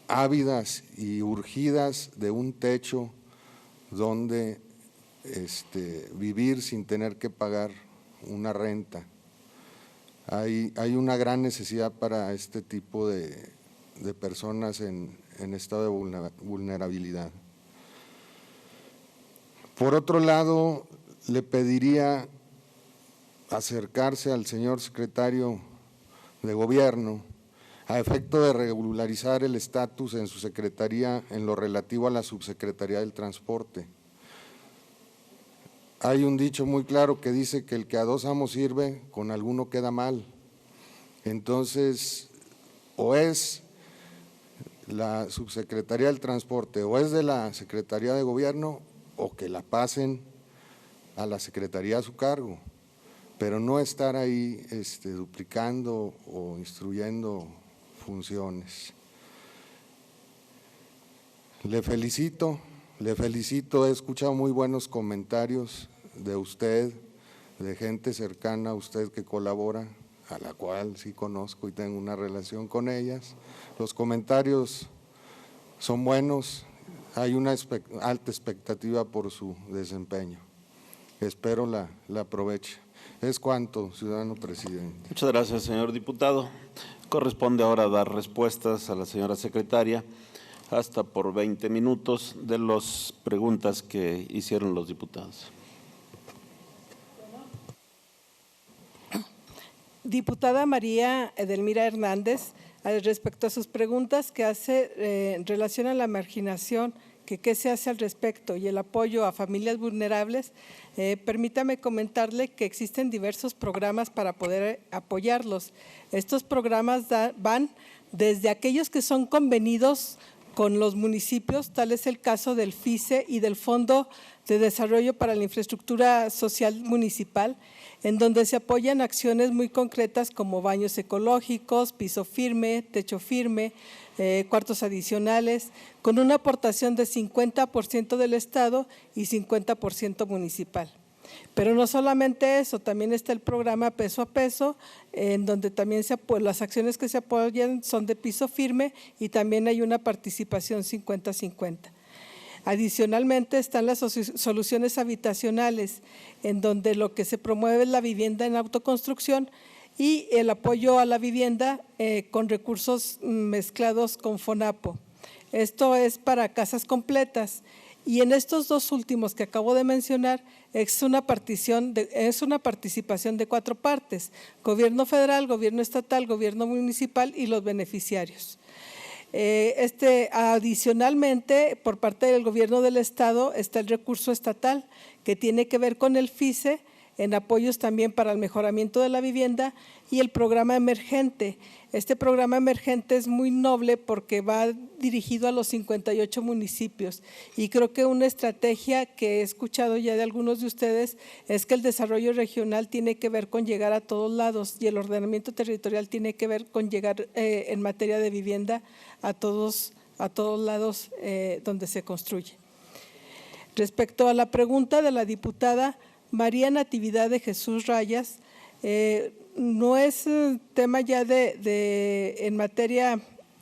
ávidas y urgidas de un techo donde vivir sin tener que pagar una renta. Hay una gran necesidad para este tipo de personas en estado de vulnerabilidad. Por otro lado, le pediría acercarse al señor secretario de Gobierno a efecto de regularizar el estatus en su secretaría en lo relativo a la subsecretaría del Transporte. Hay un dicho muy claro que dice que el que a dos amos sirve, con alguno queda mal. Entonces, o es la subsecretaría del Transporte o es de la Secretaría de Gobierno o que la pasen a la secretaría a su cargo, pero no estar ahí duplicando o instruyendo funciones. Le felicito, he escuchado muy buenos comentarios de usted, de gente cercana a usted que colabora, a la cual sí conozco y tengo una relación con ellas. Los comentarios son buenos, hay una alta expectativa por su desempeño. Espero la aproveche. Es cuanto, ciudadano presidente. Muchas gracias, señor diputado. Corresponde ahora dar respuestas a la señora secretaria hasta por 20 minutos de las preguntas que hicieron los diputados. Diputada María Edelmira Hernández, respecto a sus preguntas que hace en relación a la marginación, que qué se hace al respecto y el apoyo a familias vulnerables, permítame comentarle que existen diversos programas para poder apoyarlos. Estos programas van desde aquellos que son convenidos con los municipios, tal es el caso del FICE y del Fondo de Desarrollo para la Infraestructura Social Municipal, en donde se apoyan acciones muy concretas como baños ecológicos, piso firme, techo firme, cuartos adicionales, con una aportación de 50% del Estado y 50% municipal. Pero no solamente eso, también está el programa Peso a Peso, en donde también las acciones que se apoyan son de piso firme y también hay una participación 50-50. Adicionalmente están las soluciones habitacionales, en donde lo que se promueve es la vivienda en autoconstrucción y el apoyo a la vivienda con recursos mezclados con FONAPO. Esto es para casas completas. Y en estos dos últimos que acabo de mencionar es una participación de 4 partes: gobierno federal, gobierno estatal, gobierno municipal y los beneficiarios. Adicionalmente, por parte del gobierno del estado está el recurso estatal que tiene que ver con el FICE, en apoyos también para el mejoramiento de la vivienda, y el programa emergente. Este programa emergente es muy noble porque va dirigido a los 58 municipios y creo que una estrategia que he escuchado ya de algunos de ustedes es que el desarrollo regional tiene que ver con llegar a todos lados y el ordenamiento territorial tiene que ver con llegar en materia de vivienda a todos lados donde se construye. Respecto a la pregunta de la diputada María Natividad de Jesús Rayas, no es tema ya en materia,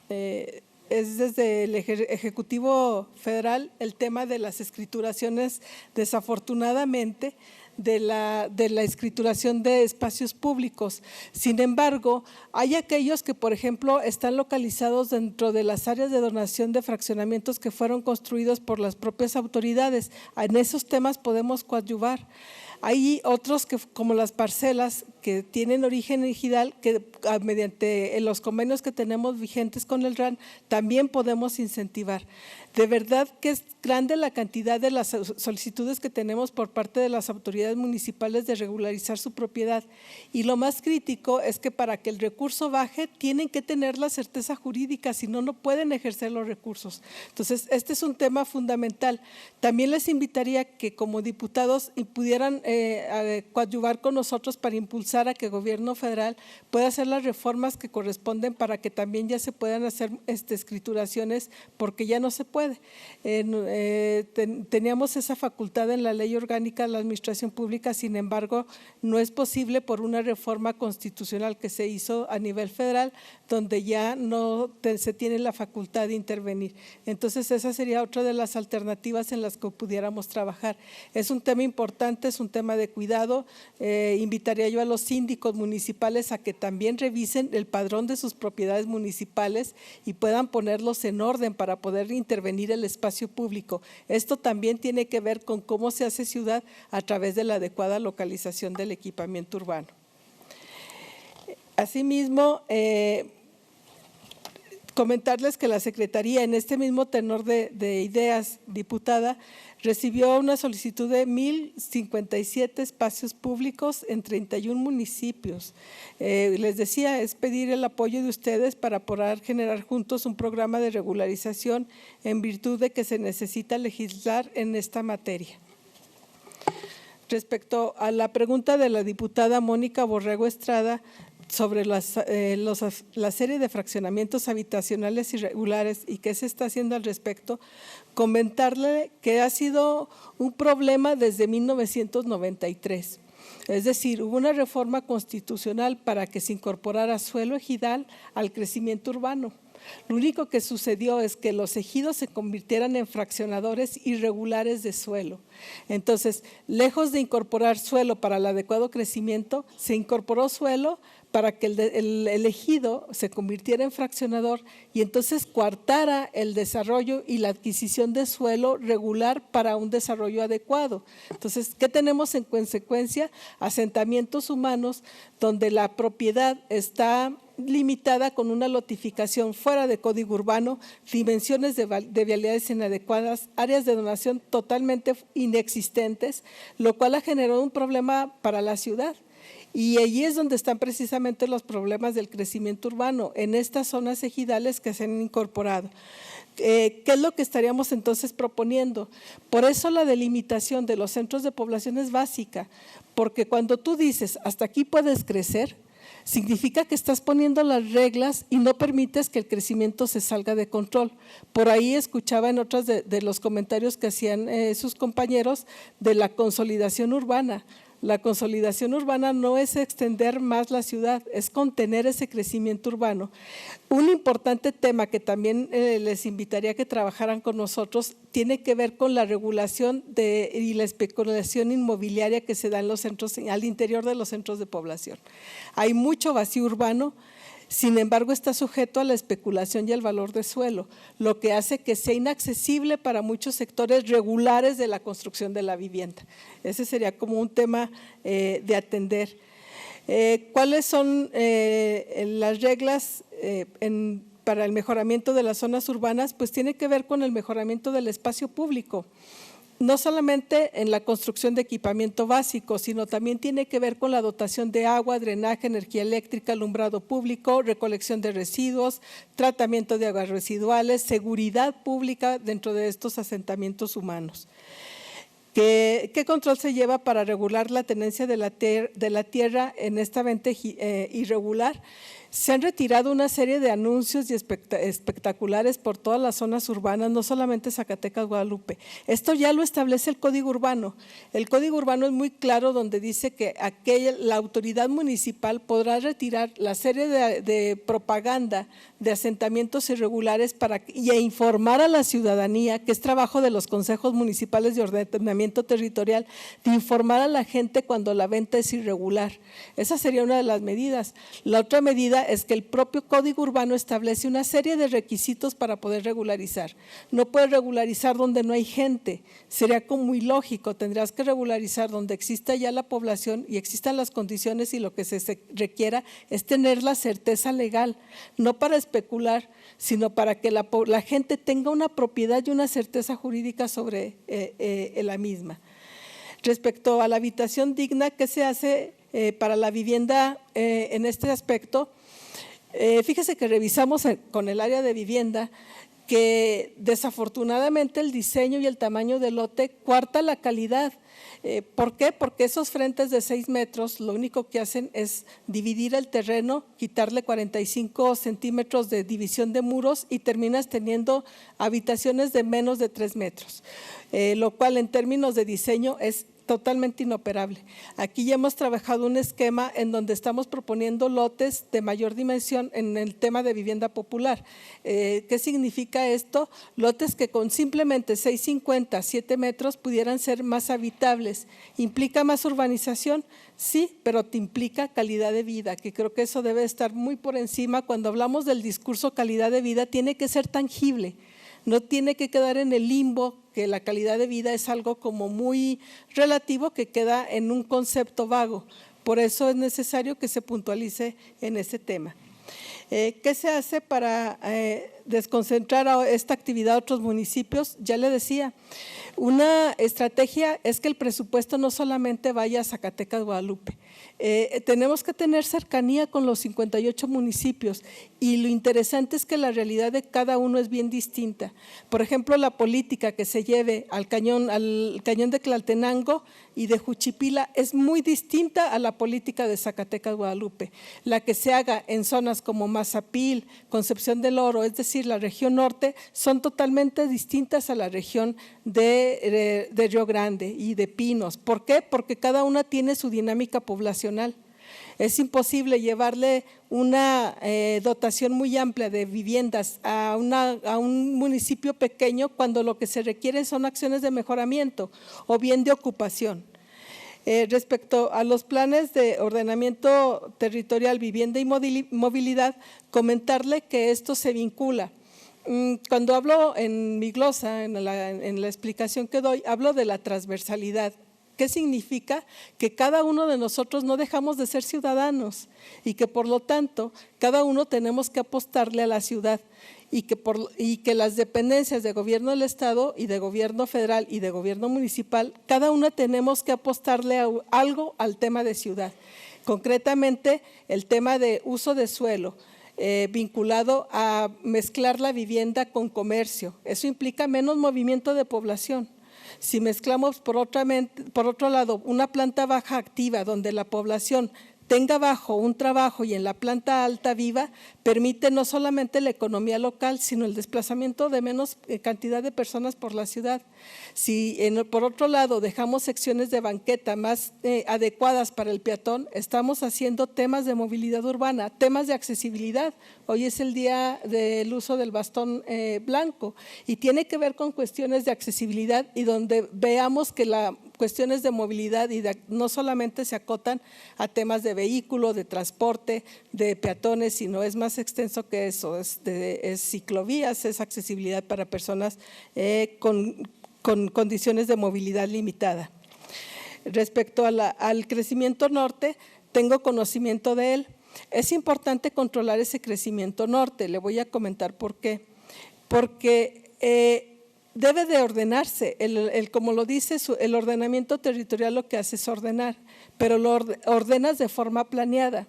es desde el Ejecutivo Federal el tema de las escrituraciones, desafortunadamente, de la escrituración de espacios públicos. Sin embargo, hay aquellos que, por ejemplo, están localizados dentro de las áreas de donación de fraccionamientos que fueron construidos por las propias autoridades. En esos temas podemos coadyuvar. Hay otros que, como las parcelas que tienen origen ejidal, que mediante los convenios que tenemos vigentes con el RAN, también podemos incentivar. De verdad que es grande la cantidad de las solicitudes que tenemos por parte de las autoridades municipales de regularizar su propiedad. Y lo más crítico es que para que el recurso baje, tienen que tener la certeza jurídica, si no, no pueden ejercer los recursos. Entonces, este es un tema fundamental. También les invitaría que como diputados pudieran coadyuvar con nosotros para impulsar a que el gobierno federal pueda hacer las reformas que corresponden para que también ya se puedan hacer escrituraciones, porque ya no se puede. Teníamos esa facultad en la Ley Orgánica de la Administración Pública, sin embargo, no es posible por una reforma constitucional que se hizo a nivel federal, donde ya no se tiene la facultad de intervenir. Entonces, esa sería otra de las alternativas en las que pudiéramos trabajar. Es un tema importante, es un tema de cuidado. Invitaría yo a los síndicos municipales a que también revisen el padrón de sus propiedades municipales y puedan ponerlos en orden para poder intervenir el espacio público. Esto también tiene que ver con cómo se hace ciudad a través de la adecuada localización del equipamiento urbano. Asimismo, comentarles que la Secretaría, en este mismo tenor de ideas, diputada, recibió una solicitud de 1,057 espacios públicos en 31 municipios. Les decía, es pedir el apoyo de ustedes para poder generar juntos un programa de regularización en virtud de que se necesita legislar en esta materia. Respecto a la pregunta de la diputada Mónica Borrego Estrada, sobre la serie de fraccionamientos habitacionales irregulares y qué se está haciendo al respecto, comentarle que ha sido un problema desde 1993. Es decir, hubo una reforma constitucional para que se incorporara suelo ejidal al crecimiento urbano. Lo único que sucedió es que los ejidos se convirtieran en fraccionadores irregulares de suelo. Entonces, lejos de incorporar suelo para el adecuado crecimiento, se incorporó suelo para que el ejido se convirtiera en fraccionador y entonces coartara el desarrollo y la adquisición de suelo regular para un desarrollo adecuado. Entonces, ¿qué tenemos en consecuencia? Asentamientos humanos donde la propiedad está limitada con una lotificación fuera de código urbano, dimensiones de vialidades inadecuadas, áreas de donación totalmente inexistentes, lo cual ha generado un problema para la ciudad. Y allí es donde están precisamente los problemas del crecimiento urbano, en estas zonas ejidales que se han incorporado. ¿Qué es lo que estaríamos entonces proponiendo? Por eso la delimitación de los centros de población es básica, porque cuando tú dices hasta aquí puedes crecer, significa que estás poniendo las reglas y no permites que el crecimiento se salga de control. Por ahí escuchaba en otros de los comentarios que hacían sus compañeros de la consolidación urbana. La consolidación urbana no es extender más la ciudad, es contener ese crecimiento urbano. Un importante tema que también les invitaría a que trabajaran con nosotros tiene que ver con la regulación y la especulación inmobiliaria que se da en los centros, al interior de los centros de población. Hay mucho vacío urbano. Sin embargo, está sujeto a la especulación y al valor de suelo, lo que hace que sea inaccesible para muchos sectores regulares de la construcción de la vivienda. Ese sería como un tema de atender. ¿Cuáles son las reglas para el mejoramiento de las zonas urbanas? Pues tiene que ver con el mejoramiento del espacio público. No solamente en la construcción de equipamiento básico, sino también tiene que ver con la dotación de agua, drenaje, energía eléctrica, alumbrado público, recolección de residuos, tratamiento de aguas residuales, seguridad pública dentro de estos asentamientos humanos. ¿Qué control se lleva para regular la tenencia de la tierra en esta venta irregular? Se han retirado una serie de anuncios y espectaculares por todas las zonas urbanas, no solamente Zacatecas, Guadalupe. Esto ya lo establece el Código Urbano. El Código Urbano es muy claro donde dice que la autoridad municipal podrá retirar la serie de propaganda de asentamientos irregulares y informar a la ciudadanía, que es trabajo de los consejos municipales de ordenamiento territorial, de informar a la gente cuando la venta es irregular. Esa sería una de las medidas. La otra medida es que el propio Código Urbano establece una serie de requisitos para poder regularizar. No puedes regularizar donde no hay gente, sería como muy ilógico, tendrás que regularizar donde exista ya la población y existan las condiciones, y lo que se requiera es tener la certeza legal, no para especular, sino para que la gente tenga una propiedad y una certeza jurídica sobre la misma. Respecto a la habitación digna, ¿qué se hace para la vivienda en este aspecto? Fíjese que revisamos con el área de vivienda que desafortunadamente el diseño y el tamaño del lote cuarta la calidad. ¿Por qué? Porque esos frentes de 6 metros lo único que hacen es dividir el terreno, quitarle 45 centímetros de división de muros y terminas teniendo habitaciones de menos de 3 metros, lo cual en términos de diseño es totalmente inoperable. Aquí ya hemos trabajado un esquema en donde estamos proponiendo lotes de mayor dimensión en el tema de vivienda popular. ¿Qué significa esto? Lotes que con simplemente 6,50, 7 metros pudieran ser más habitables. ¿Implica más urbanización? Sí, pero te implica calidad de vida, que creo que eso debe estar muy por encima. Cuando hablamos del discurso calidad de vida, tiene que ser tangible. No tiene que quedar en el limbo, que la calidad de vida es algo como muy relativo que queda en un concepto vago. Por eso es necesario que se puntualice en ese tema. ¿Qué se hace para desconcentrar a esta actividad a otros municipios? Ya le decía, una estrategia es que el presupuesto no solamente vaya a Zacatecas, Guadalupe. Tenemos que tener cercanía con los 58 municipios y lo interesante es que la realidad de cada uno es bien distinta. Por ejemplo, la política que se lleve al cañón de Tlaltenango y de Juchipila es muy distinta a la política de Zacatecas, Guadalupe. La que se haga en zonas como Mazapil, Concepción del Oro, es decir, la región norte, son totalmente distintas a la región de Río Grande y de Pinos. ¿Por qué? Porque cada una tiene su dinámica poblacional. Es imposible llevarle una dotación muy amplia de viviendas a un municipio pequeño cuando lo que se requiere son acciones de mejoramiento o bien de ocupación. Respecto a los planes de ordenamiento territorial, vivienda y movilidad, comentarle que esto se vincula. Cuando hablo en mi glosa, en la explicación que doy, hablo de la transversalidad. ¿Qué significa? Que cada uno de nosotros no dejamos de ser ciudadanos y que por lo tanto cada uno tenemos que apostarle a la ciudad y que las dependencias de gobierno del Estado y de gobierno federal y de gobierno municipal, cada una tenemos que apostarle algo al tema de ciudad. Concretamente, el tema de uso de suelo, vinculado a mezclar la vivienda con comercio. Eso implica menos movimiento de población. Si mezclamos por otro lado una planta baja activa donde la población tenga abajo un trabajo y en la planta alta viva, permite no solamente la economía local, sino el desplazamiento de menos cantidad de personas por la ciudad. Si por otro lado dejamos secciones de banqueta más adecuadas para el peatón, estamos haciendo temas de movilidad urbana, temas de accesibilidad. Hoy es el día del uso del bastón blanco y tiene que ver con cuestiones de accesibilidad y donde veamos que las cuestiones de movilidad no solamente se acotan a temas de vehículo, de transporte, de peatones, sino es más extenso que eso, es ciclovías, es accesibilidad para personas con condiciones de movilidad limitada. Respecto al crecimiento norte, tengo conocimiento de él. Es importante controlar ese crecimiento norte, le voy a comentar por qué. Porque debe de ordenarse, como lo dice el ordenamiento territorial, lo que hace es ordenar, pero lo ordenas de forma planeada.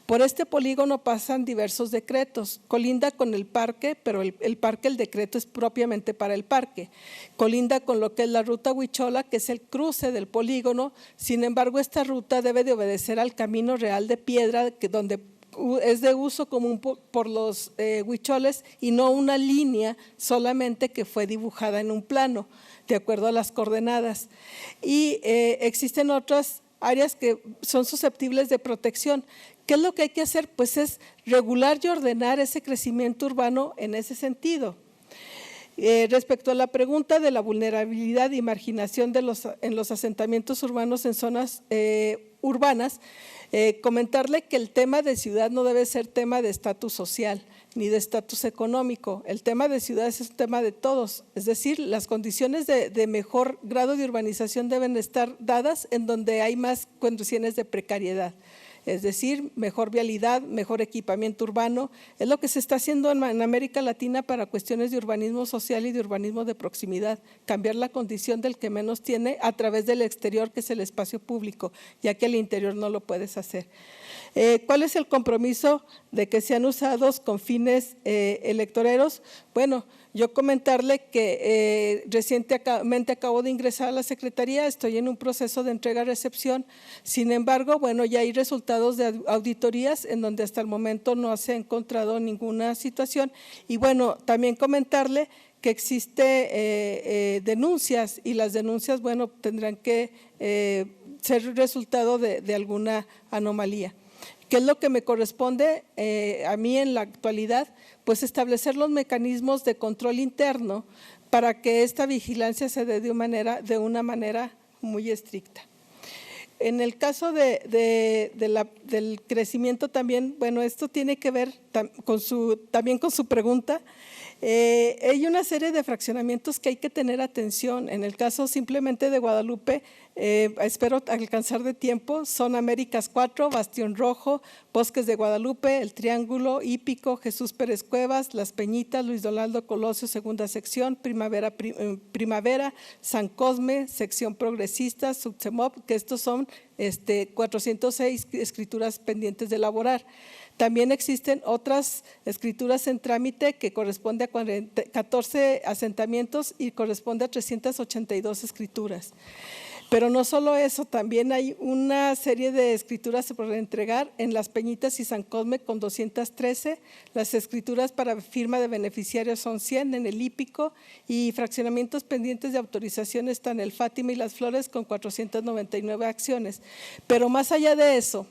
Por este polígono pasan diversos decretos, colinda con el parque, pero el parque, el decreto es propiamente para el parque, colinda con lo que es la ruta Huichola, que es el cruce del polígono. Sin embargo, esta ruta debe de obedecer al camino real de piedra, donde es de uso común por los huicholes y no una línea solamente que fue dibujada en un plano, de acuerdo a las coordenadas. Y existen otras áreas que son susceptibles de protección. ¿Qué es lo que hay que hacer? Pues es regular y ordenar ese crecimiento urbano en ese sentido. Respecto a la pregunta de la vulnerabilidad y marginación en los asentamientos urbanos en zonas urbanas, Comentarle que el tema de ciudad no debe ser tema de estatus social ni de estatus económico. El tema de ciudades es un tema de todos, es decir, las condiciones de mejor grado de urbanización deben estar dadas en donde hay más condiciones de precariedad. Es decir, mejor vialidad, mejor equipamiento urbano. Es lo que se está haciendo en América Latina para cuestiones de urbanismo social y de urbanismo de proximidad. Cambiar la condición del que menos tiene a través del exterior, que es el espacio público, ya que el interior no lo puedes hacer. ¿Cuál es el compromiso de que sean usados con fines electoreros? Bueno, yo comentarle que recientemente acabo de ingresar a la Secretaría, estoy en un proceso de entrega-recepción, sin embargo, bueno, ya hay resultados de auditorías en donde hasta el momento no se ha encontrado ninguna situación. Y bueno, también comentarle que existe denuncias y las denuncias, bueno, tendrán que ser resultado de alguna anomalía. ¿Qué es lo que me corresponde a mí en la actualidad? Pues establecer los mecanismos de control interno para que esta vigilancia se dé de una manera muy estricta. En el caso del crecimiento también, bueno, esto tiene que ver también con su pregunta. Hay una serie de fraccionamientos que hay que tener atención. En el caso simplemente de Guadalupe, espero alcanzar de tiempo, son Américas 4, Bastión Rojo, Bosques de Guadalupe, El Triángulo, Hípico, Jesús Pérez Cuevas, Las Peñitas, Luis Donaldo Colosio, segunda sección, Primavera, San Cosme, sección progresista, Subsemop, que estos son 406 escrituras pendientes de elaborar. También existen otras escrituras en trámite que corresponde a 14 asentamientos y corresponde a 382 escrituras. Pero no solo eso, también hay una serie de escrituras por entregar en Las Peñitas y San Cosme con 213, las escrituras para firma de beneficiarios son 100 en el Hípico y fraccionamientos pendientes de autorización están el Fátima y Las Flores con 499 acciones. Pero más allá de eso,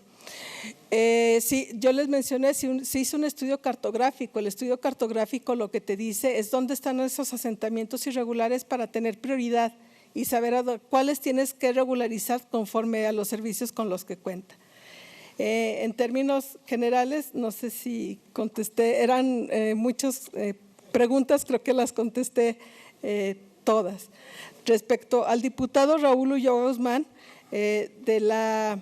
sí, yo les mencioné, se hizo un estudio cartográfico. El estudio cartográfico lo que te dice es dónde están esos asentamientos irregulares para tener prioridad y saber cuáles tienes que regularizar conforme a los servicios con los que cuenta. En términos generales, no sé si contesté, eran muchas preguntas, creo que las contesté todas. Respecto al diputado Raúl Ulloa Guzmán, del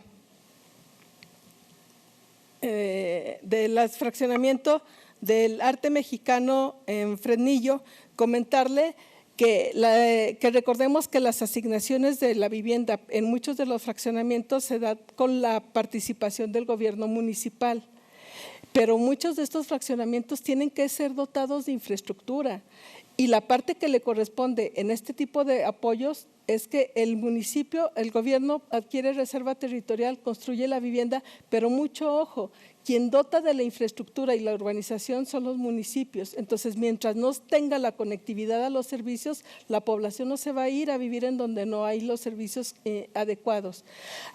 fraccionamiento del arte mexicano en Fresnillo, comentarle que recordemos que las asignaciones de la vivienda en muchos de los fraccionamientos se dan con la participación del gobierno municipal, pero muchos de estos fraccionamientos tienen que ser dotados de infraestructura y la parte que le corresponde en este tipo de apoyos es que el municipio, el gobierno adquiere reserva territorial, construye la vivienda, pero mucho ojo, quien dota de la infraestructura y la urbanización son los municipios. Entonces, mientras no tenga la conectividad a los servicios, la población no se va a ir a vivir en donde no hay los servicios adecuados.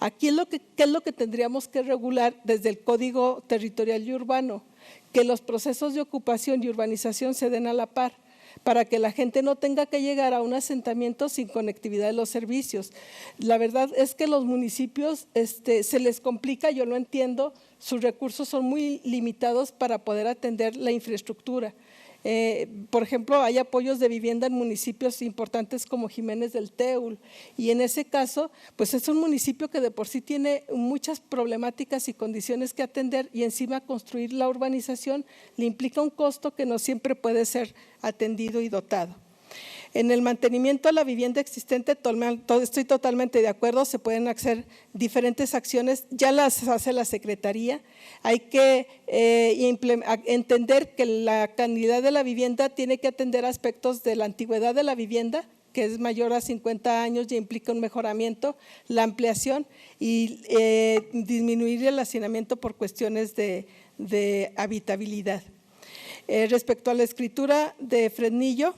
Aquí ¿qué es lo que tendríamos que regular desde el Código Territorial y Urbano? Que los procesos de ocupación y urbanización se den a la par, para que la gente no tenga que llegar a un asentamiento sin conectividad de los servicios. La verdad es que los municipios se les complica, yo lo entiendo, sus recursos son muy limitados para poder atender la infraestructura. Por ejemplo, hay apoyos de vivienda en municipios importantes como Jiménez del Teul y en ese caso, pues es un municipio que de por sí tiene muchas problemáticas y condiciones que atender y encima construir la urbanización le implica un costo que no siempre puede ser atendido y dotado. En el mantenimiento de la vivienda existente, estoy totalmente de acuerdo, se pueden hacer diferentes acciones, ya las hace la Secretaría. Hay que entender que la calidad de la vivienda tiene que atender aspectos de la antigüedad de la vivienda, que es mayor a 50 años y implica un mejoramiento, la ampliación y disminuir el hacinamiento por cuestiones de habitabilidad. Respecto a la escritura de Fresnillo,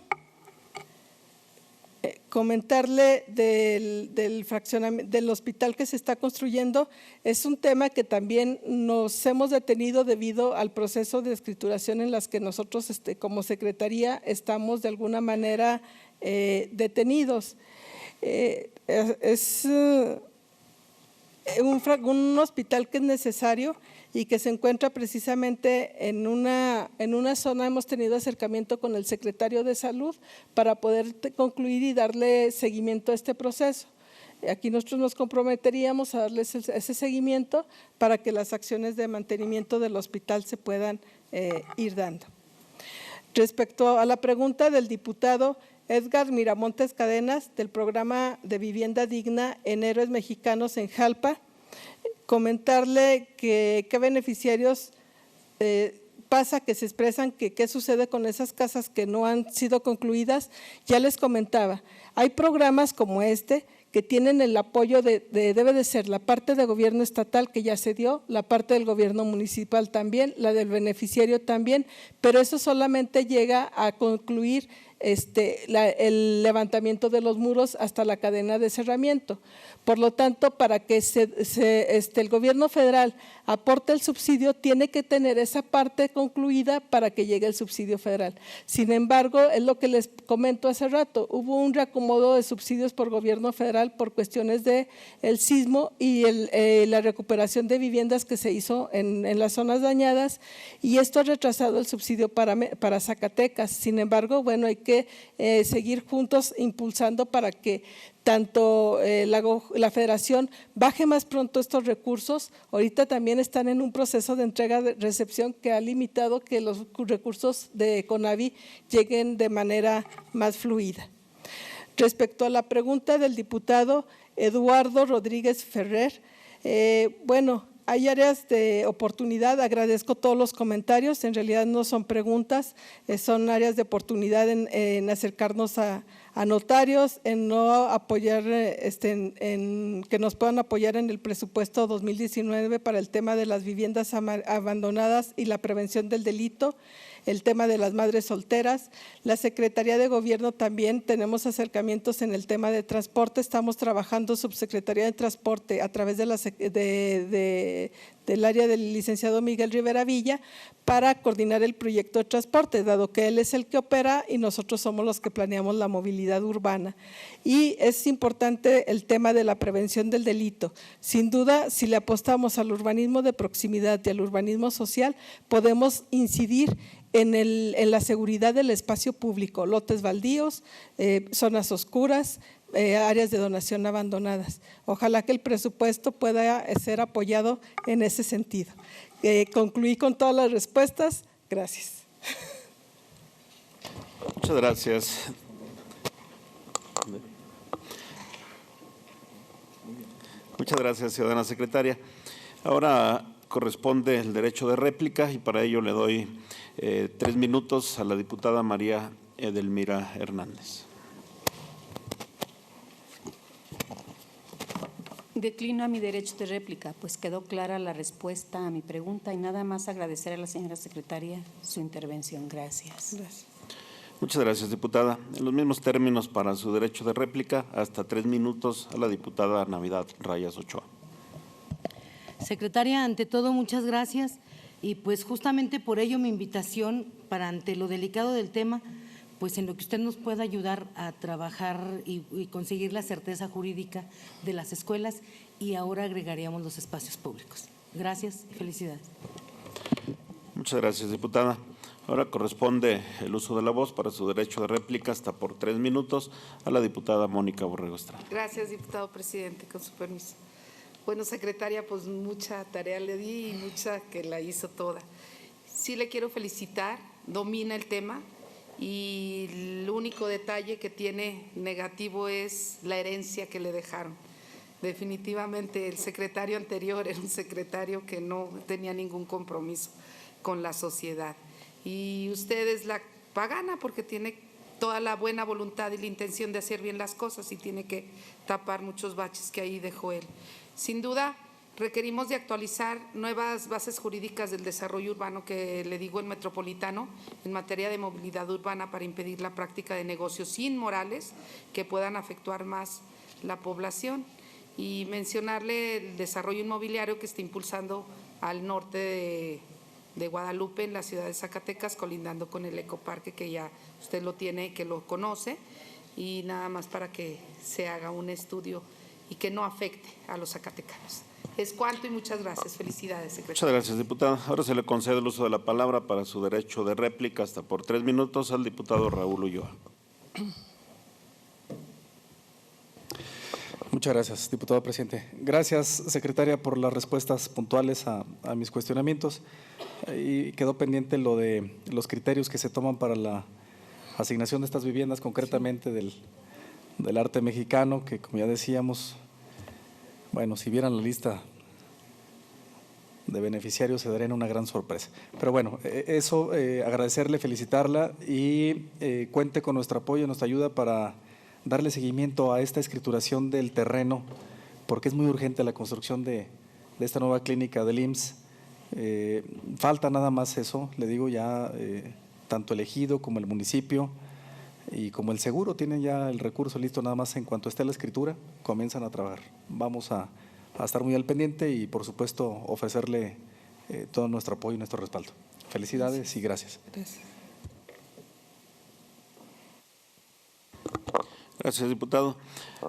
comentarle del hospital que se está construyendo, es un tema que también nos hemos detenido debido al proceso de escrituración en las que nosotros como Secretaría estamos de alguna manera un hospital que es necesario y que se encuentra precisamente en una zona. Hemos tenido acercamiento con el secretario de Salud para poder concluir y darle seguimiento a este proceso. Aquí nosotros nos comprometeríamos a darles ese seguimiento para que las acciones de mantenimiento del hospital se puedan ir dando. Respecto a la pregunta del diputado Edgar Miramontes Cadenas del programa de vivienda digna en Héroes Mexicanos en Jalpa, comentarle que qué beneficiarios pasa, que se expresan que qué sucede con esas casas que no han sido concluidas. Ya les comentaba, hay programas como este que tienen el apoyo debe de ser la parte de gobierno estatal que ya se dio, la parte del gobierno municipal también, la del beneficiario también, pero eso solamente llega a concluir el levantamiento de los muros hasta la cadena de cerramiento. Por lo tanto, para que el gobierno federal aporte el subsidio, tiene que tener esa parte concluida para que llegue el subsidio federal. Sin embargo, es lo que les comento hace rato, hubo un reacomodo de subsidios por gobierno federal por cuestiones del sismo y la recuperación de viviendas que se hizo en las zonas dañadas, y esto ha retrasado el subsidio para Zacatecas. Sin embargo, bueno, hay que seguir juntos impulsando para que tanto la federación baje más pronto estos recursos. Ahorita también están en un proceso de entrega de recepción que ha limitado que los recursos de CONAVI lleguen de manera más fluida. Respecto a la pregunta del diputado Eduardo Rodríguez Ferrer, bueno, hay áreas de oportunidad. Agradezco todos los comentarios, en realidad no son preguntas, son áreas de oportunidad en acercarnos a notarios, en no apoyar, en que nos puedan apoyar en el presupuesto 2019 para el tema de las viviendas abandonadas y la prevención del delito, el tema de las madres solteras. La Secretaría de Gobierno también tenemos acercamientos en el tema de transporte. Estamos trabajando Subsecretaría de Transporte a través de del área del licenciado Miguel Rivera Villa para coordinar el proyecto de transporte, dado que él es el que opera y nosotros somos los que planeamos la movilidad urbana. Y es importante el tema de la prevención del delito. Sin duda, si le apostamos al urbanismo de proximidad y al urbanismo social, podemos incidir en la seguridad del espacio público, lotes baldíos, zonas oscuras, áreas de donación abandonadas. Ojalá que el presupuesto pueda ser apoyado en ese sentido. Concluí con todas las respuestas. Gracias. Muchas gracias. Muchas gracias, ciudadana secretaria. Ahora corresponde el derecho de réplica y para ello le doy 3 minutos a la diputada María Edelmira Hernández. Declino a mi derecho de réplica, pues quedó clara la respuesta a mi pregunta y nada más agradecer a la señora secretaria su intervención. Gracias. Gracias. Muchas gracias, diputada. En los mismos términos para su derecho de réplica, hasta 3 minutos a la diputada Navidad Rayas Ochoa. Secretaria, ante todo, muchas gracias y pues justamente por ello mi invitación para ante lo delicado del tema, pues en lo que usted nos pueda ayudar a trabajar y conseguir la certeza jurídica de las escuelas y ahora agregaríamos los espacios públicos. Gracias y felicidades. Muchas gracias, diputada. Ahora corresponde el uso de la voz para su derecho de réplica hasta por 3 minutos a la diputada Mónica Borrego Estrada. Gracias, diputado presidente, con su permiso. Bueno, secretaria, pues mucha tarea le di y mucha que la hizo toda. Sí le quiero felicitar, domina el tema y el único detalle que tiene negativo es la herencia que le dejaron. Definitivamente el secretario anterior era un secretario que no tenía ningún compromiso con la sociedad. Y usted es la pagana porque tiene toda la buena voluntad y la intención de hacer bien las cosas y tiene que tapar muchos baches que ahí dejó él. Sin duda, requerimos de actualizar nuevas bases jurídicas del desarrollo urbano que le digo en metropolitano en materia de movilidad urbana para impedir la práctica de negocios inmorales que puedan afectar más la población y mencionarle el desarrollo inmobiliario que está impulsando al norte de Guadalupe, en la ciudad de Zacatecas, colindando con el ecoparque que ya usted lo tiene, que lo conoce, y nada más para que se haga un estudio y que no afecte a los zacatecanos. Es cuanto y muchas gracias. Felicidades, secretario. Muchas gracias, diputada. Ahora se le concede el uso de la palabra para su derecho de réplica hasta por 3 minutos al diputado Raúl Ulloa. Muchas gracias, diputado presidente. Gracias, secretaria, por las respuestas puntuales a mis cuestionamientos. Y quedó pendiente lo de los criterios que se toman para la asignación de estas viviendas, concretamente del arte mexicano, que como ya decíamos, bueno, si vieran la lista de beneficiarios se darían una gran sorpresa. Pero bueno, eso, agradecerle, felicitarla y cuente con nuestro apoyo, nuestra ayuda para darle seguimiento a esta escrituración del terreno, porque es muy urgente la construcción de esta nueva clínica del IMSS. Falta nada más eso, le digo ya, tanto el ejido como el municipio y como el seguro tienen ya el recurso listo, nada más en cuanto esté la escritura, comienzan a trabajar. Vamos a estar muy al pendiente y por supuesto ofrecerle todo nuestro apoyo y nuestro respaldo. Felicidades y gracias. Gracias, diputado.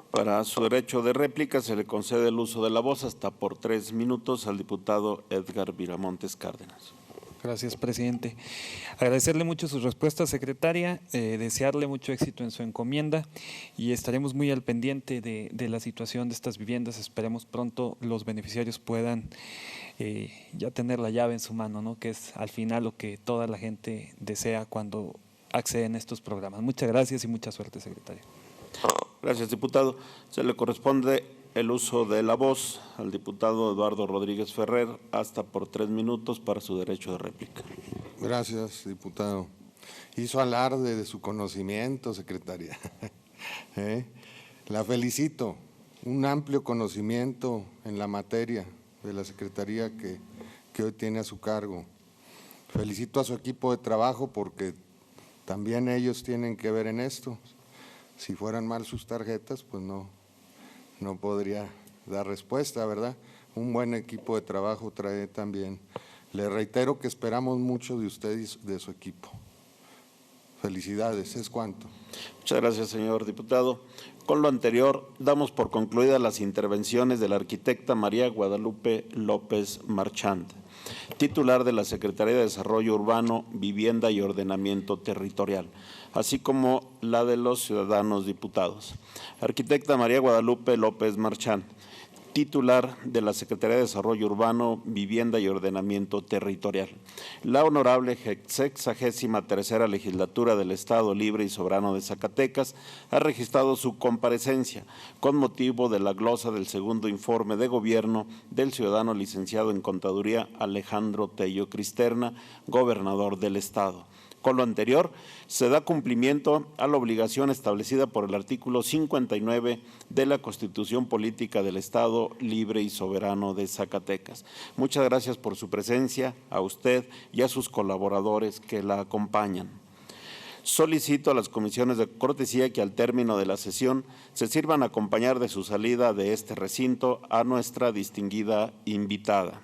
Para su derecho de réplica se le concede el uso de la voz hasta por 3 minutos al diputado Edgar Viramontes Cárdenas. Gracias, presidente. Agradecerle mucho sus respuestas, secretaria, desearle mucho éxito en su encomienda y estaremos muy al pendiente de la situación de estas viviendas. Esperemos pronto los beneficiarios puedan ya tener la llave en su mano, ¿no? Que es al final lo que toda la gente desea cuando acceden a estos programas. Muchas gracias y mucha suerte, secretario. Gracias, diputado. Se le corresponde el uso de la voz al diputado Eduardo Rodríguez Ferrer hasta por 3 minutos para su derecho de réplica. Gracias, diputado. Hizo alarde de su conocimiento, secretaria. La felicito. Un amplio conocimiento en la materia de la secretaría que hoy tiene a su cargo. Felicito a su equipo de trabajo porque también ellos tienen que ver en esto. Si fueran mal sus tarjetas, pues no podría dar respuesta, ¿verdad? Un buen equipo de trabajo trae también. Le reitero que esperamos mucho de usted y de su equipo. Felicidades, es cuanto. Muchas gracias, señor diputado. Con lo anterior, damos por concluidas las intervenciones de la arquitecta María Guadalupe López Marchand, titular de la Secretaría de Desarrollo Urbano, Vivienda y Ordenamiento Territorial, así como la de los ciudadanos diputados. Arquitecta María Guadalupe López Marchand, titular de la Secretaría de Desarrollo Urbano, Vivienda y Ordenamiento Territorial. La honorable 63ª Legislatura del Estado Libre y Soberano de Zacatecas ha registrado su comparecencia con motivo de la glosa del segundo informe de gobierno del ciudadano licenciado en Contaduría Alejandro Tello Cristerna, gobernador del Estado. Con lo anterior, se da cumplimiento a la obligación establecida por el artículo 59 de la Constitución Política del Estado Libre y Soberano de Zacatecas. Muchas gracias por su presencia, a usted y a sus colaboradores que la acompañan. Solicito a las comisiones de cortesía que al término de la sesión se sirvan a acompañar de su salida de este recinto a nuestra distinguida invitada.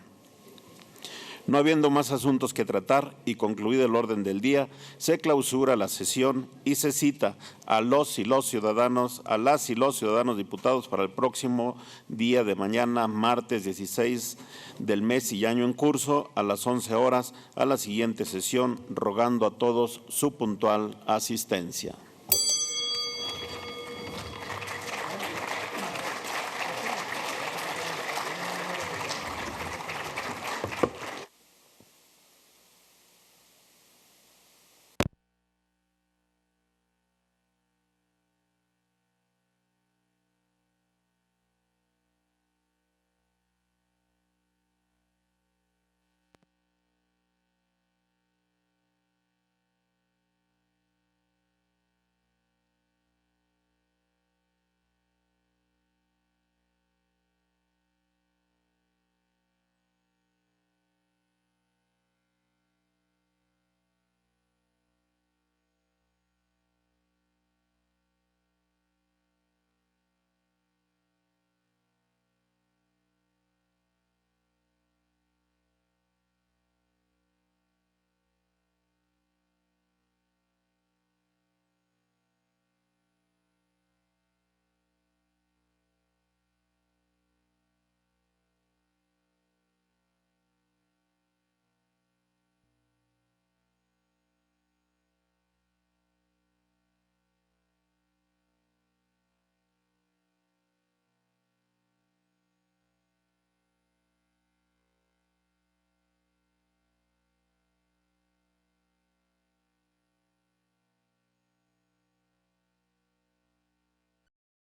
No habiendo más asuntos que tratar y concluido el orden del día, se clausura la sesión y se cita a las y los ciudadanos diputados para el próximo día de mañana, martes 16 del mes y año en curso, a las 11 horas, a la siguiente sesión, rogando a todos su puntual asistencia.